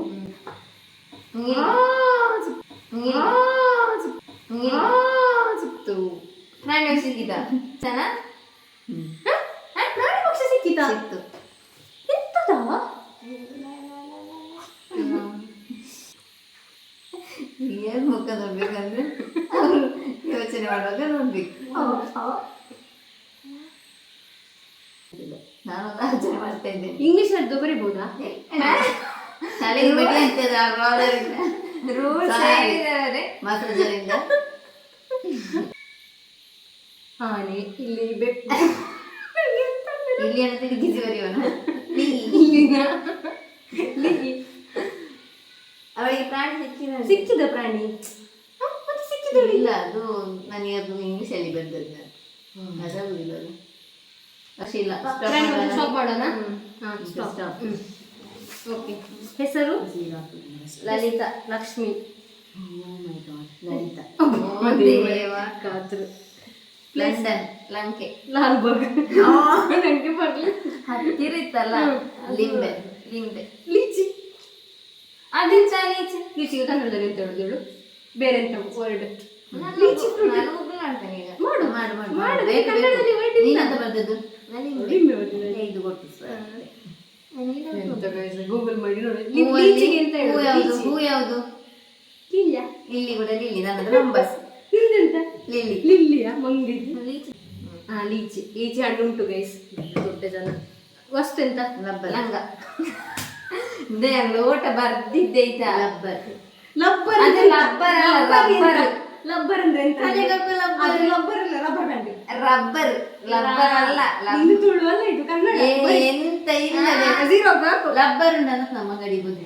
ಸಿಕ್ತು. ಪ್ರಾಣಿ ಪಕ್ಷಿ ಸಿಕ್ಕಿತ? ಪ್ರಾಣಿ ಪಕ್ಷಿ ಸಿಕ್ಕಿತಾ? ಸಿಕ್ತು. ಎಂತದ? ಏನ್ ಮುಖ ನೋಡ್ಬೇಕಂದ್ರೆ ಅವರು ಯೋಚನೆ ಮಾಡುವಾಗ ನೋಡ್ಬೇಕು. ನಾನು ಆಲೋಚನೆ ಮಾಡ್ತಾ ಇದ್ದೇನೆ. ಇಂಗ್ಲಿಷ್ ಅದು ಬರಿಬಹುದಾ? ತಲೆಗೆ ಬಡಿ ಅಂತದ ರೂಲ್ಸ್ ಹೇಳಿದ್ದಾರೆ ಮಾತಾಡೋದ್ರಿಂದ. ಆನೆ, ಇಲ್ಲಿ ಬೆಕ್ಕು, ಇಲ್ಲಿ ಅಂತ ತಿರುಗಿಸಿ ಬರೆಯೋಣ. ಇಲ್ಲಿನ ಅವಳಿಗೆ ಪ್ರಾಣಿ ಸಿಕ್ಕಿದ ಪ್ರಾಣಿ ಮತ್ತೆ ಸಿಕ್ಕಿದ ಇಲ್ಲ, ಅದು ನನಗೆ ಅದು ಇಂಗ್ಲಿಷಲ್ಲಿ ಬಂದದ್ದು, ಅದಾಗುದಿಲ್ಲ ಅದು. ಅಷ್ಟೇ ಇಲ್ಲ. ಸ್ಟಾಪ್ ಮಾಡೋಣ. ಸ್ಟಾಪ್. ಓಕೆ. ಹೆಸರು ಲಲಿತಾ. ಲಕ್ಷ್ಮಿ. ಲಲಿತಾ. ಕಾತ್ರು. ಲಂಡನ್, ಲಂಕೆ. ಲಾಲ್ಬಾಗ್. ನಂಗೆ ಬರ್ಲಿ. ಹತ್ತಿರ ಇತ್ತಲ್ಲ, ಲಿಂಬೆ. ಲೀಚಿ. ಅದೆಂತ ಲೀಚಿ? ಲೀಚಿಗೆ ಕನ್ನಡದಲ್ಲಿ ಎಂತ ಹೇಳುದು? ಬೇರೆ ಎಂತ ವರ್ಡ್? ಲೀಚಿ ಮಾಡು. ನೀನಂತ ಬರ್ದದ್ದು ಇದು ಕೊಟ್ಟು ಗೂಗಲ್ ಮಾಡಿ ನೋಡಿ. ಹೂ ಯಾವುದು? ಇಲ್ಲಿ ಕೂಡ ಲಿಲ್ಲಿ. ನನ್ನದು ರಂಬಸ್. ಇಲ್ಲೆಂತ? ಲಿಲ್ಲಿ. ಲಿಲ್ಲಿಯ ಮಂಗಿದ್ದು. ಲೀಚಿ. ಲೀಚಿ ಹಣ್ಣು ಉಂಟು ಗೈಸ್, ದೊಡ್ಡ ಜನ. ವಸ್ತು ಎಂತ? ಲಂಗ. ಲೋಟ ಬರ್ದಿದ್ದೆ ಆಯ್ತಾ? ಲಬ್ಬರ್. ಲಬ್ಬರ್ ಅಂದ್ರೆ ಎಂತ? ಲಬ್ಬರ್ ಅಲ್ಲ, ರಬ್ಬರ್ ಬ್ಯಾಂಡ್. ರಬ್ಬರ್ ಅಲ್ಲ. ಇದು ತುಳು ಅಲ್ಲ, ಇದು ಕನ್ನಡ. ಎಂತ ಇಲ್ಲ. ಜೀರೋ ಹಾಕು. ಲಬ್ಬರ್ ಉಂಟು ನಮ್ಮ ಗಡಿ ಬುದ್ಧಿ.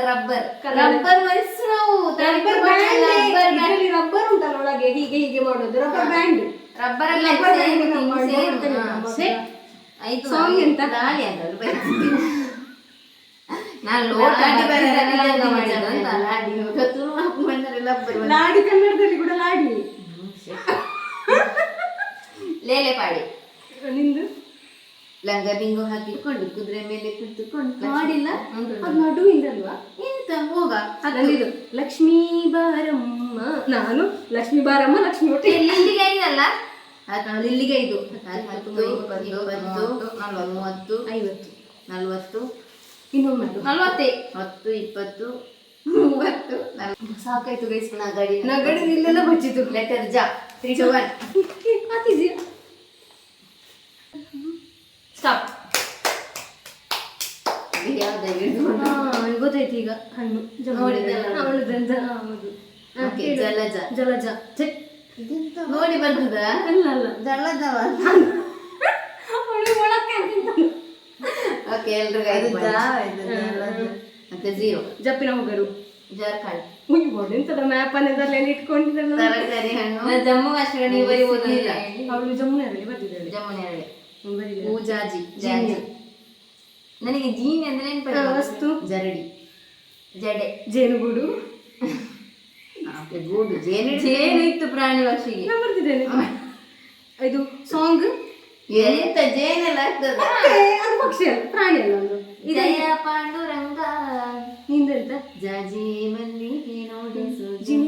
ರಬ್ಬರ್ ಹೆಸರು. ರಬ್ಬರ್ ಉಂಟಲ್ಲ ಒಳಗೆ, ಹೀಗೆ ಮಾಡೋದು ರಬ್ಬರ್ ಬ್ಯಾಂಡ್. ರಬ್ಬರ್ ಅಲ್ಲ. ಸಾಂಗ್ ಎಂತ? ಗಾಳಿ ಅಂತ ನಾನು ಲೋಟ ಲಾಡಿ, ಕನ್ನಡದಲ್ಲಿ ಕೂಡ ಲಾಡಿ. ಲೇಲೆ ಪಾಡಿ. ನಿಂದು ಲಂಗ ಬಿಂಗು ಹಾಕಿಕೊಂಡು ಕುದುರೆ ಮೇಲೆ ಕುಳಿತುಕೊಂಡು ಮಾಡಿಲ್ಲ. ಅದು ನಡುವಿಂದಲ್ವಾ? ಎಂತ ಹೋಗ ನಂದಿದು ಲಕ್ಷ್ಮೀ ಬಾರಮ್ಮ. ನಾನು ಲಕ್ಷ್ಮೀ ಬಾರಮ್ಮ, ಲಕ್ಷ್ಮಿ ಒಟ್ಟು ಇಲ್ಲಿಗೆ ಐದಲ್ಲ, ಹಾಕೊಂಡು ಇಲ್ಲಿಗೆ 5 10 20 30 40 50 ಇನ್ನೊಮ್ಮೆ 40 10 20 30 ಸಾಕಾಯ್ತು ಗೈಸ್. ನಗಡಿ ಇಲ್ಲೆಲ್ಲ ಬಚ್ಚಿತು. ಲೆಟರ್ ಜ 3 to 1. ಅತಿಜಿ ಸ್ಟಾಪ್. ಗೊತ್ತಾಯ್ತು ಈಗ. ಹಣ್ಣು ಜಲಜ. ನೋಡಿ ಬರ್ತದ? ಅಲ್ಲ ಜಲಜವ. ಓಕೆ, ಎಲ್ರಿಗೂ ಮತ್ತೆ 0. ಜಪ್ಪಿನ ಹೋಗರು. ಜಾರ್ಖಂಡ್. ಎಂತದ ಮ್ಯಾಪ್ ಅನ್ನೋದ್ರಲ್ಲಿ ಇಟ್ಕೊಂಡಿದ್ದಲ್ಲ. ತರಕಾರಿ ಹಣ್ಣು. ಜಮ್ಮು ಕಾಶ್ಮೀರ ನೀವು ಬರೀಬಹುದು. ಅವಳು ಜಮ್ಮುನಲ್ಲಿ ಬರ್ತಿದ್ದಾಳೆ. ಜಮ್ಮುನಲ್ಲಿ ಪೂಜಾಜಿ. ನನಗೆ ಜೀನಿ ಅಂದ್ರೆ ನೆನಪು. ವಸ್ತು ಜರಡಿ. ಜಡೆ. ಜೇನುಗೂಡು. ಗೂಡು. ಜೇನು ಇತ್ತು ಪ್ರಾಣಿ ಪಕ್ಷಿಗೆ. ಬರ್ತಿದ್ದೇನೆ. ಇದು ಸಾಂಗ್ ಎಂತ ಜೇನೆಲ್ಲ ಆಗ್ತದೆ. ಅದು ಪಕ್ಷಿ ಅಲ್ಲ, ಪ್ರಾಣಿ ಅಲ್ಲ. ಒಂದು ಜಯ ಪಾಂಡುರಂಗ. ನಿಂದೆಂತ? ಜಾಜಿ ಮಲ್ಲಿಗೆ ನೋಡಿ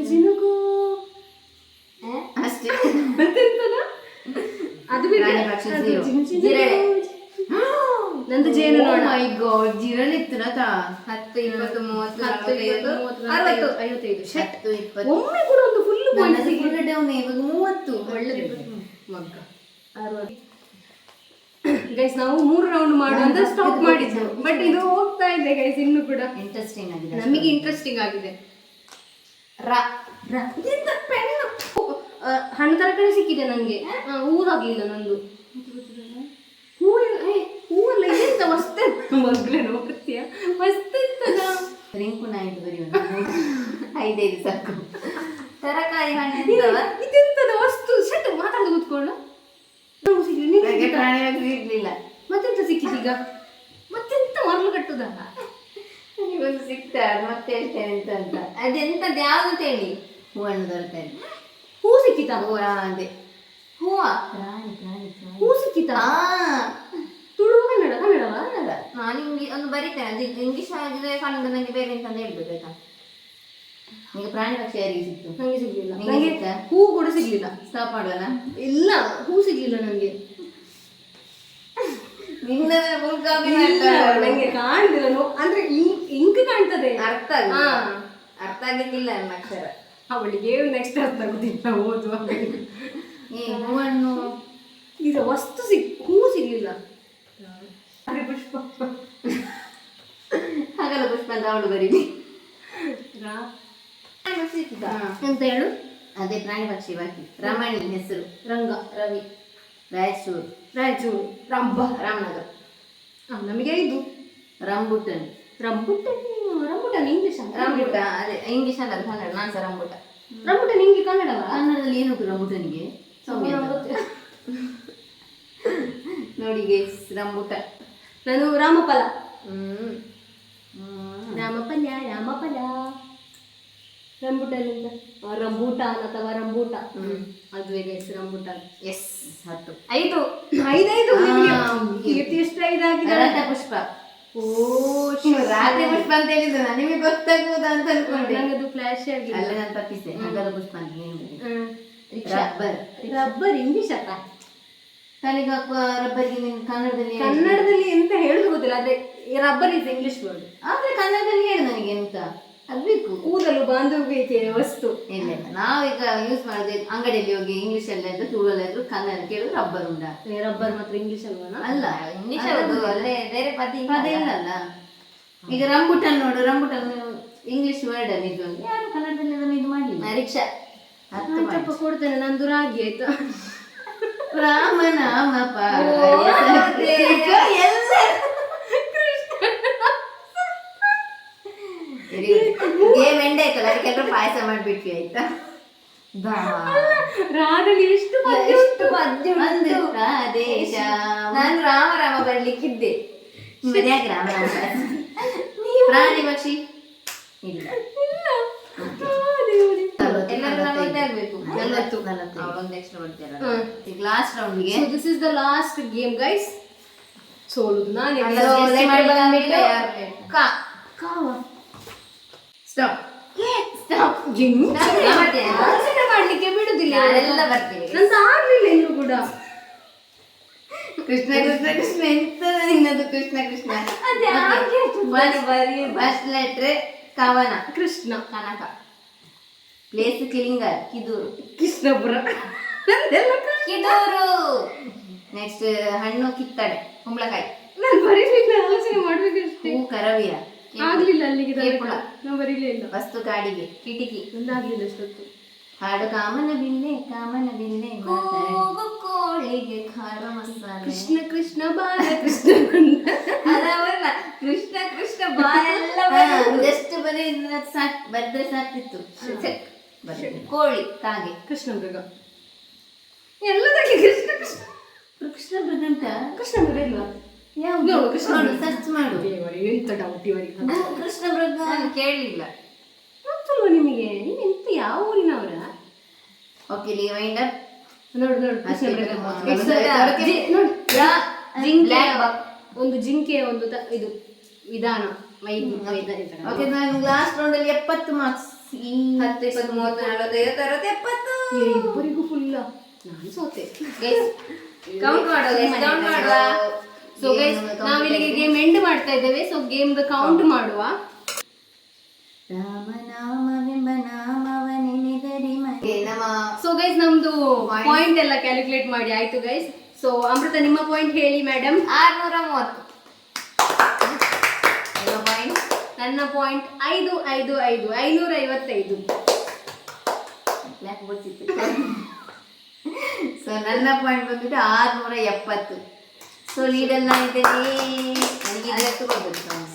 ಜಿನುಗು. ಅಷ್ಟೇ. ಮತ್ತೆಂತದ? ಅದು ಪ್ರಾಣಿ ಪಕ್ಷಿ 0. ಜಿರಳೆ. ನಂದು ಜೇನು ನೋಡ. ಮೈ ಗಾಡ್, ಜಿರಳೆ ಇತ್ತು ನಾ 10 20 30 40 50 55 ಶಟ್ 10 20. ಒಮ್ಮೆ ಕೂಡ ಒಂದು ಫುಲ್ ಪಾಯಿಂಟ್ ಫುಲ್ ಡೌನ್. ಇವಾಗ 30 ಒಳ್ಳೆ ಮಗ್ಗ 60. ಗೈಸ್ ನಾವು 3 ರೌಂಡ್ ಮಾಡುವಂತ ಸ್ಟಾಪ್ ಮಾಡಿದ್ದು, ಬಟ್ ಇದು ಹೋಗ್ತಾ ಇದೆ ಗೈಸ್. ಇನ್ನು ಕೂಡ ಇಂಟ್ರೆಸ್ಟಿಂಗ್ ಆಗಿದೆ. ನಮಗೆ ಇಂಟ್ರೆಸ್ಟಿಂಗ್ ಆಗಿದೆ. ಪೆನ್ನು ಹಣ್ಣು ತರಕಾರಿ ಸಿಕ್ಕಿದೆ ನನಗೆ. ಹೂವಾಗ್ಲಿಲ್ಲ ನಂದು. ಹೂವಲ್ಲ, ಎಂತ ವಸ್ತು ಮಗ್ಲೆ ನೋಡ್ತೀಯ? ವಸ್ತು ಎಂತದ? ರಿಂಕು ನಾಯಿದು ಬರೆಯೋಣ. 5 ಸಾಕು. ತರಕಾರಿ ಹಣ್ಣು ಇದೆಂತದ ವಸ್ತು? ಶಟ್ ಮಾತಾಡಿ ಕೂತ್ಕೊಳ್ಳು. ಸಿಗ್ಲಿಲ್ಲ. ಮತ್ತೆಂತ ಸಿಕ್ಕಿದೀಗ? ಮತ್ತೆಂತ ಮರಳು ಕಟ್ಟುದ? ಒಂದು ಸಿಕ್ತ ಮತ್ತೆ ಹೇಳ್ತೇನೆ ಅಂತ. ಅದೆಂತದ್ದು ಯಾವ್ದು ಅಂತ ಹೇಳಿ. ಹೂವನ್ನು ತರಕಾರಿ. ಹೂ ಸಿಕ್ಕಿತಾ? ಅದೇ ಹೂವ. ಹೂ ಸಿಕ್ಕಿತಾ? ತುಳು ಕನ್ನಡವಾ? ನಾನು ಒಂದು ಬರೀತೇನೆ. ಅದು ಇಂಗ್ಲಿಷ್ ಆಗಿದ್ರೆ ಕನ್ನಡ ನನಗೆ ಬೇರೆ ಅಂತ ಹೇಳ್ಬೇಕು ಆಯ್ತಾ. ನಿಮಗೆ ಪ್ರಾಣಿ ಪಕ್ಷಿ ಯಾರಿಗೆ ಸಿಕ್ತು? ನಂಗೆ ಸಿಗ್ಲಿಲ್ಲ. ನಂಗೆ ಹೂ ಕೂಡ ಸಿಗ್ಲಿಲ್ಲ. ಸ್ಟಾಪ್ ಮಾಡೋಣ? ಇಲ್ಲ, ಹೂ ಸಿಗ್ಲಿಲ್ಲ ನಂಗೆ. ನಂಗೆ ಕಾಣ್ತಿಲ್ಲ. ಅಂದ್ರೆ ಇಂಕ್ ಕಾಣ್ತದೆ. ಅರ್ಥ ಆಗಿದ್ದಿಲ್ಲ ನನ್ನ ಅಕ್ಷರ. ಅವಳಿಗೆ ನೆಕ್ಸ್ಟ್ ಅರ್ಥ ಆಗುದಿಲ್ಲ ಓದುವಾಗ. ಹೂವನ್ನು ಈಗ ವಸ್ತು ಹೂ ಸಿಗ್ಲಿಲ್ಲ. ಪುಷ್ಪ. ಹಾಗಾದ್ರೆ ಹಗಲ ಪುಷ್ಪ ಅಂತ ಅವಳು ಬರೀಲಿ. ಎಂತ ಹೇಳು? ಅದೇ ಪ್ರಾಣಿ ಪಕ್ಷಿ ಬಾಕಿ. ರಮಣಿ ಹೆಸರು ರಂಗ, ರವಿ, ರಾಯಚೂರು, ರಾಮನಗರ. ನಮಗೆ ಇದು ರಂಬುಟನ್. ರಂಬುಟನ್ ಇಂಗ್ಲಿಷ್ ಅಂತ. ರಂಬುಟ ಅದೇ ಇಂಗ್ಲಿಷ್ ಅಲ್ಲ, ಅದು ಕನ್ನಡ. ನಾನು ಸಹ ರಂಬುಟ. ರಂಬುಟನ್ ನಿಂಗೆ ಕನ್ನಡವ? ಕನ್ನಡದಲ್ಲಿ ಏನು ರಂಬುಟನಿಗೆ ಸೌಮ್ಯ ನೋಡಿ ಗೈಸ್, ರಂಬುಟ. ನಾನು ರಾಮಫಲ. ಹ್ಮ್ ರಾಮಫಲ. ರಂಬುಟನ್ ಅಂತ ರಂಬೂಟಾನ್ ಅಥವಾ ರಂಬೂಟ. ಅದುವೇ ಗೈಸ್, ರಂಬುಟಾನ್. ಎಸ್ 10. 5 ಕೀರ್ತಿ ಎಷ್ಟು 5 ಆಗಿದೆ? ರಥ ಪುಷ್ಪ. ಓ ರಾತ್ರಿ ಪುಷ್ಪ ಅಂತ ಹೇಳಿದ್ರು, ನಿಮಗೆ ಗೊತ್ತಾಗ್ಬೋದಾ ಅಂತ ಅನ್ಕೊಂಡೆ. ನಂಗದು ಫ್ಲಾಶ್ ಆಗಿ ಅಲ್ಲ, ನಾನು ತಪ್ಪಿಸಿದೆ. ಹಗಲ ಪುಷ್ಪ ಅಂತ ಏನು ರಬ್ಬರ್ ಇಂಗ್ಲಿಷ್ ಅಪ್ಪ. ತಲೆಗೆ ಹಾಕುವ ರಬ್ಬರ್ಗೆ ನೀನು ಕನ್ನಡದಲ್ಲಿ ಎಂತ ಹೇಳುದು ಗೊತ್ತಿಲ್ಲ. ಅದೇ ರಬ್ಬರ್ ಇಸ್ ಇಂಗ್ಲಿಷ್ ವರ್ಡ್. ಆದ್ರೆ ಕನ್ನಡದಲ್ಲಿ ಹೇಳು ನನಗೆ ಎಂತ ಅದು ಬೇಕು. ಕೂದಲು ಬಾಂಧವ್ಯಕ್ಕೆ ವಸ್ತು. ಇಲ್ಲ, ನಾವೀಗ ಯೂಸ್ ಮಾಡೋದು ಅಂಗಡಿಯಲ್ಲಿ ಹೋಗಿ ಇಂಗ್ಲಿಷ್ ಎಲ್ಲ ಇದ್ರು, ತುಳುವಲ್ಲ ಇದ್ರು, ಕನ್ನಡ ಕೇಳಿದ್ರು ರಬ್ಬರ್ ಉಂಡ. ರಬ್ಬರ್ ಮಾತ್ರ ಇಂಗ್ಲಿಷ್ ಅಲ್ವಾ? ಅಲ್ಲ, ಇಂಗ್ಲಿಷ್ ಅಲ್ಲೇ ಬೇರೆ ಪದ ಇಲ್ಲಲ್ಲ. ಈಗ ರಂಬುಟನ್ ನೋಡು, ರಂಬುಟನ್ ಇಂಗ್ಲಿಷ್ ವರ್ಡ್ ಅಲ್ಲಿ ಇದು ಯಾರು ಕನ್ನಡದಲ್ಲಿ ಅದನ್ನು ಇದು ಮಾಡಲಿಲ್ಲ. ರಿಕ್ಷಾ ಕೊಡ್ತೇನೆ, ನಂದು ರಾಗಿ ಆಯ್ತು. ರಾಮನಾಮ ಗೇಮ್ ಎಂಡ್ ಆಯ್ತಲ್ಲ, ಅದಕ್ಕೆಲ್ಲರೂ ಪಾಯಸ ಮಾಡ್ಬಿಟ್ವಿ ಆಯ್ತಾ. ರಾಧಲ್ಲಿ ಎಷ್ಟು ದೇಶ. ನಾನು ರಾಮ ಬರ್ಲಿಕ್ಕಿದ್ದೆ. ಯಾಕೆ ರಾಮ ಪ್ರಾಣಿ ಪಕ್ಷಿ ಇಲ್ಲ. ಎಲ್ಲರೂ ಆಗ್ಬೇಕು. 40 ಒಂದು ಎಕ್ಸ್ಟ್ರಾ ಬರ್ತೀರ. ಈಗ ಲಾಸ್ಟ್ ರೌಂಡ್ಗೆ. This is the last game guys. ಸೋಲುದು ನಾನೇ. ಮಾಡ್ಲಿಕ್ಕೆ ಬಿಡುದಿಲ್ಲ. ಎಲ್ಲ ಬರ್ತೀವಿ. ನಂತ ಆಗ್ಲಿಲ್ಲ ಇನ್ನು ಕೂಡ. ಕೃಷ್ಣ ಕೃಷ್ಣ ಕೃಷ್ಣ ಎಂತ ನಿನ್ನದು ಕೃಷ್ಣ ಕೃಷ್ಣ. ಫಸ್ಟ್ ಲೆಟ್ರ್ ಕವನ. ಕೃಷ್ಣ. ಕನಕ. ಪ್ಲೇಸ್ ಕಿಲಿಂಗರ್, ಕಿದೂರು. ಕೃಷ್ಣಪುರ. ಕಿದೂರು. ನೆಕ್ಸ್ಟ್ ಹಣ್ಣು ಕಿತ್ತಳೆ, ಕುಂಬಳಕಾಯಿ. ನಾನು ಬರೀಲಿಲ್ಲ, ಆಲೋಚನೆ ಮಾಡ್ಬೇಕಷ್ಟೇ. ಹೂ ಕರವಿಯ. ಆಗ್ಲಿಲ್ಲ ಅಲ್ಲಿಗೆ. ನಾವು ಬರೀಲೇ ಇಲ್ಲ. ವಸ್ತು ಕಾಡಿಗೆ, ಕಿಟಕಿ. ಒಂದಾಗ್ಲಿಲ್ಲ ಅಷ್ಟೊತ್ತು. ಹಾಡು ಕಾಮನ ಬಿಲ್ಲೆ ಕೂಗು ಕೋಳಿಗೆ ಖಾರ ಮಸಾಲೆ. ಕೃಷ್ಣ ಕೃಷ್ಣ ಬಾಲ ಕೃಷ್ಣ ಅದವಲ್ಲ, ಕೃಷ್ಣ ಕೃಷ್ಣ ಬಾಳೆಲ್ಲ ಜಸ್ಟ್ ಬರೀ ಬರ್ದ್ರೆ ಸಾಕ್ತಿತ್ತು. ಕೋಳಿ, ಕಾಗೆ. ಕೃಷ್ಣ ಮೃಗ. ಎಲ್ಲದಕ್ಕೆ ಕೃಷ್ಣ ಕೃಷ್ಣ. ಕೃಷ್ಣ ಮೃಗ ಅಂತ. ಕೃಷ್ಣ ಮೃಗ ಇಲ್ವಾ? ಯಾವ್ದು? ಸರ್ಚ್ ಮಾಡು. ಎಂತ ಡೌಟ್ ಇವರಿಗೆ. ಕೃಷ್ಣ ಮೃಗ ಕೇಳಲಿಲ್ಲ. ಗೊತ್ತಲ್ವ ನಿಮಗೆ? ನೀವು ಎಂತ ಯಾವ ಊರಿನವರ? Okay, leave wind up. ನೋಡು ಕೃಷ್ಣ ಮೃಗ. ಒಂದು ಜಿಂಕೆ, ಒಂದು ಇದು ವಿಧಾನ. ಓಕೆ, ನಾನು ಲಾಸ್ಟ್ ರೌಂಡ್ ಅಲ್ಲಿ 70 ಮಾರ್ಕ್ಸ್. 10, 20, 30, 40, 50, 60, 70. ಇಬ್ಬರಿಗೂ ಫುಲ್. ನಾನು ಸೋತೆ. ಕೌಂಟ್ ಮಾಡುವ. ಸೊ ಗೈಸ್, ನಾವು ಇಲ್ಲಿಗೆ ಗೇಮ್ ಎಂಡ್ ಮಾಡ್ತಾ ಇದ್ದೇವೆ. ಸೊ ಗೇಮ್ ದ ಕೌಂಟ್ ಮಾಡುವ. ಸೊ ಗೈಸ್, ನಮ್ದು ಪಾಯಿಂಟ್ ಎಲ್ಲ ಕ್ಯಾಲ್ಕುಲೇಟ್ ಮಾಡಿ ಆಯ್ತು ಗೈಸ್. ಸೊ ಅಮೃತ, ನಿಮ್ಮ ಪಾಯಿಂಟ್ ಹೇಳಿ ಮೇಡಮ್. 630. ನನ್ನ ಪಾಯಿಂಟ್ 555. ಸೊ ನನ್ನ ಪಾಯಿಂಟ್ ಬಂದ್ಬಿಟ್ಟು 670. ಸೊ ಲೀಡರ್ ನಾನಿದ್ದೇನೆ.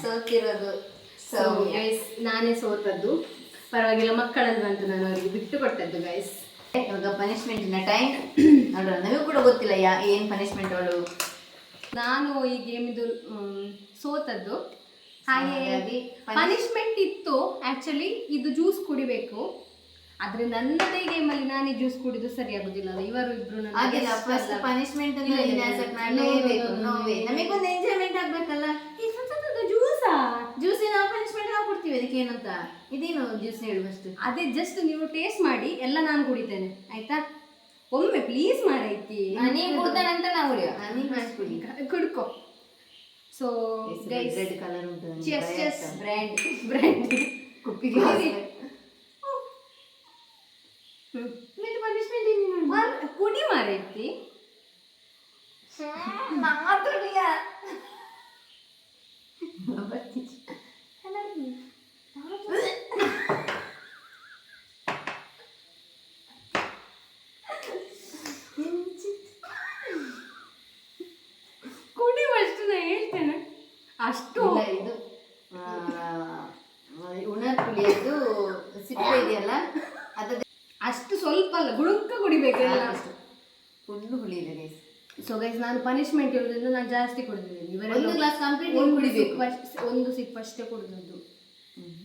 ಸೋತಿರೋದು. ಸೊ ಗೈಸ್, ನಾನೇ ಸೋತದ್ದು. ಪರವಾಗಿಲ್ಲ, ಮಕ್ಕಳಲ್ವಂತ ನಾನು ಅವರಿಗೆ ಬಿಟ್ಟು ಕೊಟ್ಟದ್ದು ಗೈಸ್. ಇವಾಗ ಪನಿಷ್ಮೆಂಟಿನ ಟೈಮ್ ನೋಡೋಣ. ನನಗೂ ಕೂಡ ಗೊತ್ತಿಲ್ಲ ಏನು ಪನಿಷ್ಮೆಂಟ್ ಅವಳು. ನಾನು ಈ ಗೇಮಿದು ಸೋತದ್ದು. ಹಾಗೆ ಪನಿಷ್ಮೆಂಟ್ ಇತ್ತು ಆಕ್ಚುಲಿ. ಇದು ಜ್ಯೂಸ್ ಕುಡಿಬೇಕು. ಆದ್ರೆ ನನ್ನದೇ ಗೇಮಲ್ಲಿ ನಾನೇ ಜ್ಯೂಸ್ ಕುಡಿದು ಸರಿ ಆಗುದಿಲ್ಲ. ಇವರು ಇಬ್ರು ಫಸ್ಟ್ ಪನಿಷ್ಮೆಂಟ್ ಮಾಡಲೇಬೇಕು. ನಮಗೊಂದು ಎಂಜಾಯ್ಮೆಂಟ್ ಆಗ್ಬೇಕಲ್ಲ. ಜ್ಯೂಸ್ ನಾವು ಪನಿಷ್ಮೆಂಟ್ ನಾವು ಕೊಡ್ತೀವಿ. ಅದಕ್ಕೆ ಏನಂತ ಇದೇನು ಜ್ಯೂಸ್ ಹೇಳು ಫಸ್ಟ್. ಅದೇ ಜಸ್ಟ್ ನೀವು ಟೇಸ್ಟ್ ಮಾಡಿ, ಎಲ್ಲ ನಾನು ಕುಡಿತೇನೆ ಆಯ್ತಾ? ಒಮ್ಮೆ ಪ್ಲೀಸ್ ಮಾರೈತಿ. ನೀನು ಕುಡ್ದ ನಂತರ ನಾವು ಕುಡಿಯೋ. ನೀನು ಕುಡಿ, ಕುಡ್ಕೋ. ಸೊ ಗೈಸ್, ರೆಡ್ ಕಲರ್ ಉಂಟು. ಚಿಯರ್ಸ್. ಬ್ರ್ಯಾಂಡ್ ಕುಪ್ಪಿಗೆ ಕುಡಿ ಮಾರೈತಿ. ಅಷ್ಟು ಇಲ್ಲ, ಇದು ಉಣರ್ ಪುಳಿಯದ್ದು ಸಿಪ್ಪೆ ಇದೆಯಲ್ಲ ಅದ ಅಷ್ಟು ಸ್ವಲ್ಪ ಅಲ್ಲ, ಗುಳುಕ್ಕ ಕುಡಿಬೇಕೆಲ್ಲ. ಫುಲ್ಲು ಹುಳಿ ಇದೆ ಗೈಸ್. ಸೊ ಗೈಸ್, ನಾನು ಪನಿಷ್ಮೆಂಟ್ ಇರೋದ್ರಿಂದ ನಾನು ಜಾಸ್ತಿ ಕುಡಿದಿದ್ದೀನಿ. ಒಂದು ಗ್ಲಾಸ್ ಕಂಪ್ಲೀಟ್ ಕುಡಿಬೇಕು. ಒಂದು ಸಿಪ್ ಅಷ್ಟೇ ಕುಡಿದದ್ದು.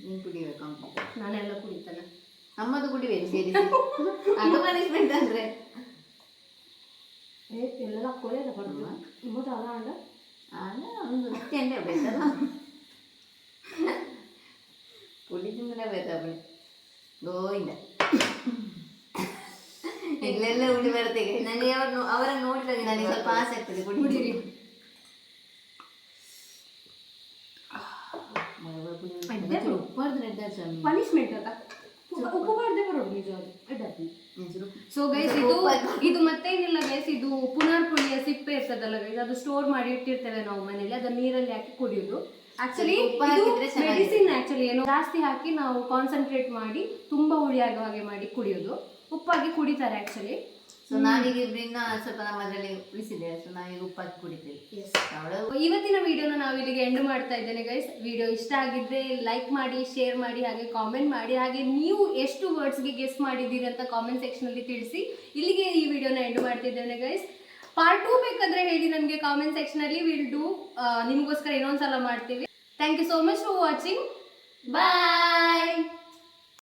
ನೀನು ಕುಡಿಬೇಕು ಕಂಪ್ಲೀಟ್. ನಾನೆಲ್ಲ ಕುಡಿತಾನೆ. ನಮ್ಮದು ಕುಡಿಬೇಕು ಸೇರಿ. ಅದು ಪನಿಷ್ಮೆಂಟ್ ಅಂದ್ರೆ ಎಲ್ಲ ಕೊಳೆಯಲ್ಲ ಬರ್ತದೆ ನಿಮ್ಮದು ಅಲ್ಲ ಅಂಡ ಅಲ್ಲ ಒಂದು ತಿಂಡೆ ಬೇಕಲ್ಲ, ಕುಡಿದಿಂದಲೇ ಬೇಕಾದ್ರೆ ಗೋವಿಂದ. ಇಲ್ಲೆಲ್ಲ ಉಳಿ ಬರುತ್ತೆ. ನನಗೆ ಅವರನ್ನು ನೋಡಿದಾಗ ನನಗೆ ಸ್ವಲ್ಪ ಆಸೆ ಆಗ್ತದೆ ಕುಡಿಯಿರಿ. ಪನಿಷ್ಮೆಂಟ್ ಅಲ್ಲ, ಉಪ್ಪು ಬಾರ್ದೆ ಬರೋದು ನಿಜ ಅದು. ಸೊ ಗೈಸ್, ಇದು ಮತ್ತೇನಿಲ್ಲ ಗೈಸ್, ಇದು ಪುನರ್ ಪುಳಿಯ ಸಿಪ್ಪೆ ಇರ್ತದಲ್ಲ ಗೈಸ್, ಅದು ಸ್ಟೋರ್ ಮಾಡಿ ಇಟ್ಟಿರ್ತೇವೆ ನಾವು ಮನೇಲಿ, ಅದನ್ನ ನೀರಲ್ಲಿ ಹಾಕಿ ಕುಡಿಯೋದು. ಆಕ್ಚುಲಿ ಮೆಡಿಸಿನ್, ಆಕ್ಚುಲಿ ಏನೋ ಜಾಸ್ತಿ ಹಾಕಿ ನಾವು ಕಾನ್ಸಂಟ್ರೇಟ್ ಮಾಡಿ ತುಂಬಾ ಹುಳಿ ಆಗೋ ಹಾಗೆ ಮಾಡಿ ಕುಡಿಯೋದು. ಉಪ್ಪಾಗಿ ಕುಡಿತಾರೆ ಆಕ್ಚುಲಿ. ಸೊ ನಾವೀಗ ಇಬ್ಬರಿಂದ ಸ್ವಲ್ಪ ನಮ್ಮದ್ರಲ್ಲಿ ಉಳಿಸಿದ್ದೇವೆ. ಸೊ ನಾವೀಗ ಉಪ್ಪಾಗಿ ಕುಡಿತೇವೆ. ಇವತ್ತಿನ ವಿಡಿಯೋನ ನಾವು ಇಲ್ಲಿಗೆ ಎಂಡ್ ಮಾಡ್ತಾ ಇದ್ದೇನೆ ಗೈಸ್. ವಿಡಿಯೋ ಇಷ್ಟ ಆಗಿದ್ರೆ ಲೈಕ್ ಮಾಡಿ, ಶೇರ್ ಮಾಡಿ, ಹಾಗೆ ಕಾಮೆಂಟ್ ಮಾಡಿ, ಹಾಗೆ ನೀವು ಎಷ್ಟು ವರ್ಡ್ಸ್ಗೆ ಗೆಸ್ ಮಾಡಿದ್ದೀರಿ ಅಂತ ಕಾಮೆಂಟ್ ಸೆಕ್ಷನ್ ಅಲ್ಲಿ ತಿಳಿಸಿ. ಇಲ್ಲಿಗೆ ಈ ವಿಡಿಯೋನ ಎಂಡ್ ಮಾಡ್ತಿದ್ದೇನೆ ಗೈಸ್. ಪಾರ್ಟ್ 2 ಬೇಕಾದ್ರೆ ಹೇಳಿ ನನಗೆ ಕಾಮೆಂಟ್ ಸೆಕ್ಷನ್ ಅಲ್ಲಿ. ವಿಲ್ ಡೂ, ನಿಮಗೋಸ್ಕರ ಇನ್ನೊಂದ್ಸಲ ಮಾಡ್ತೀವಿ. Thank you so much for watching. Bye.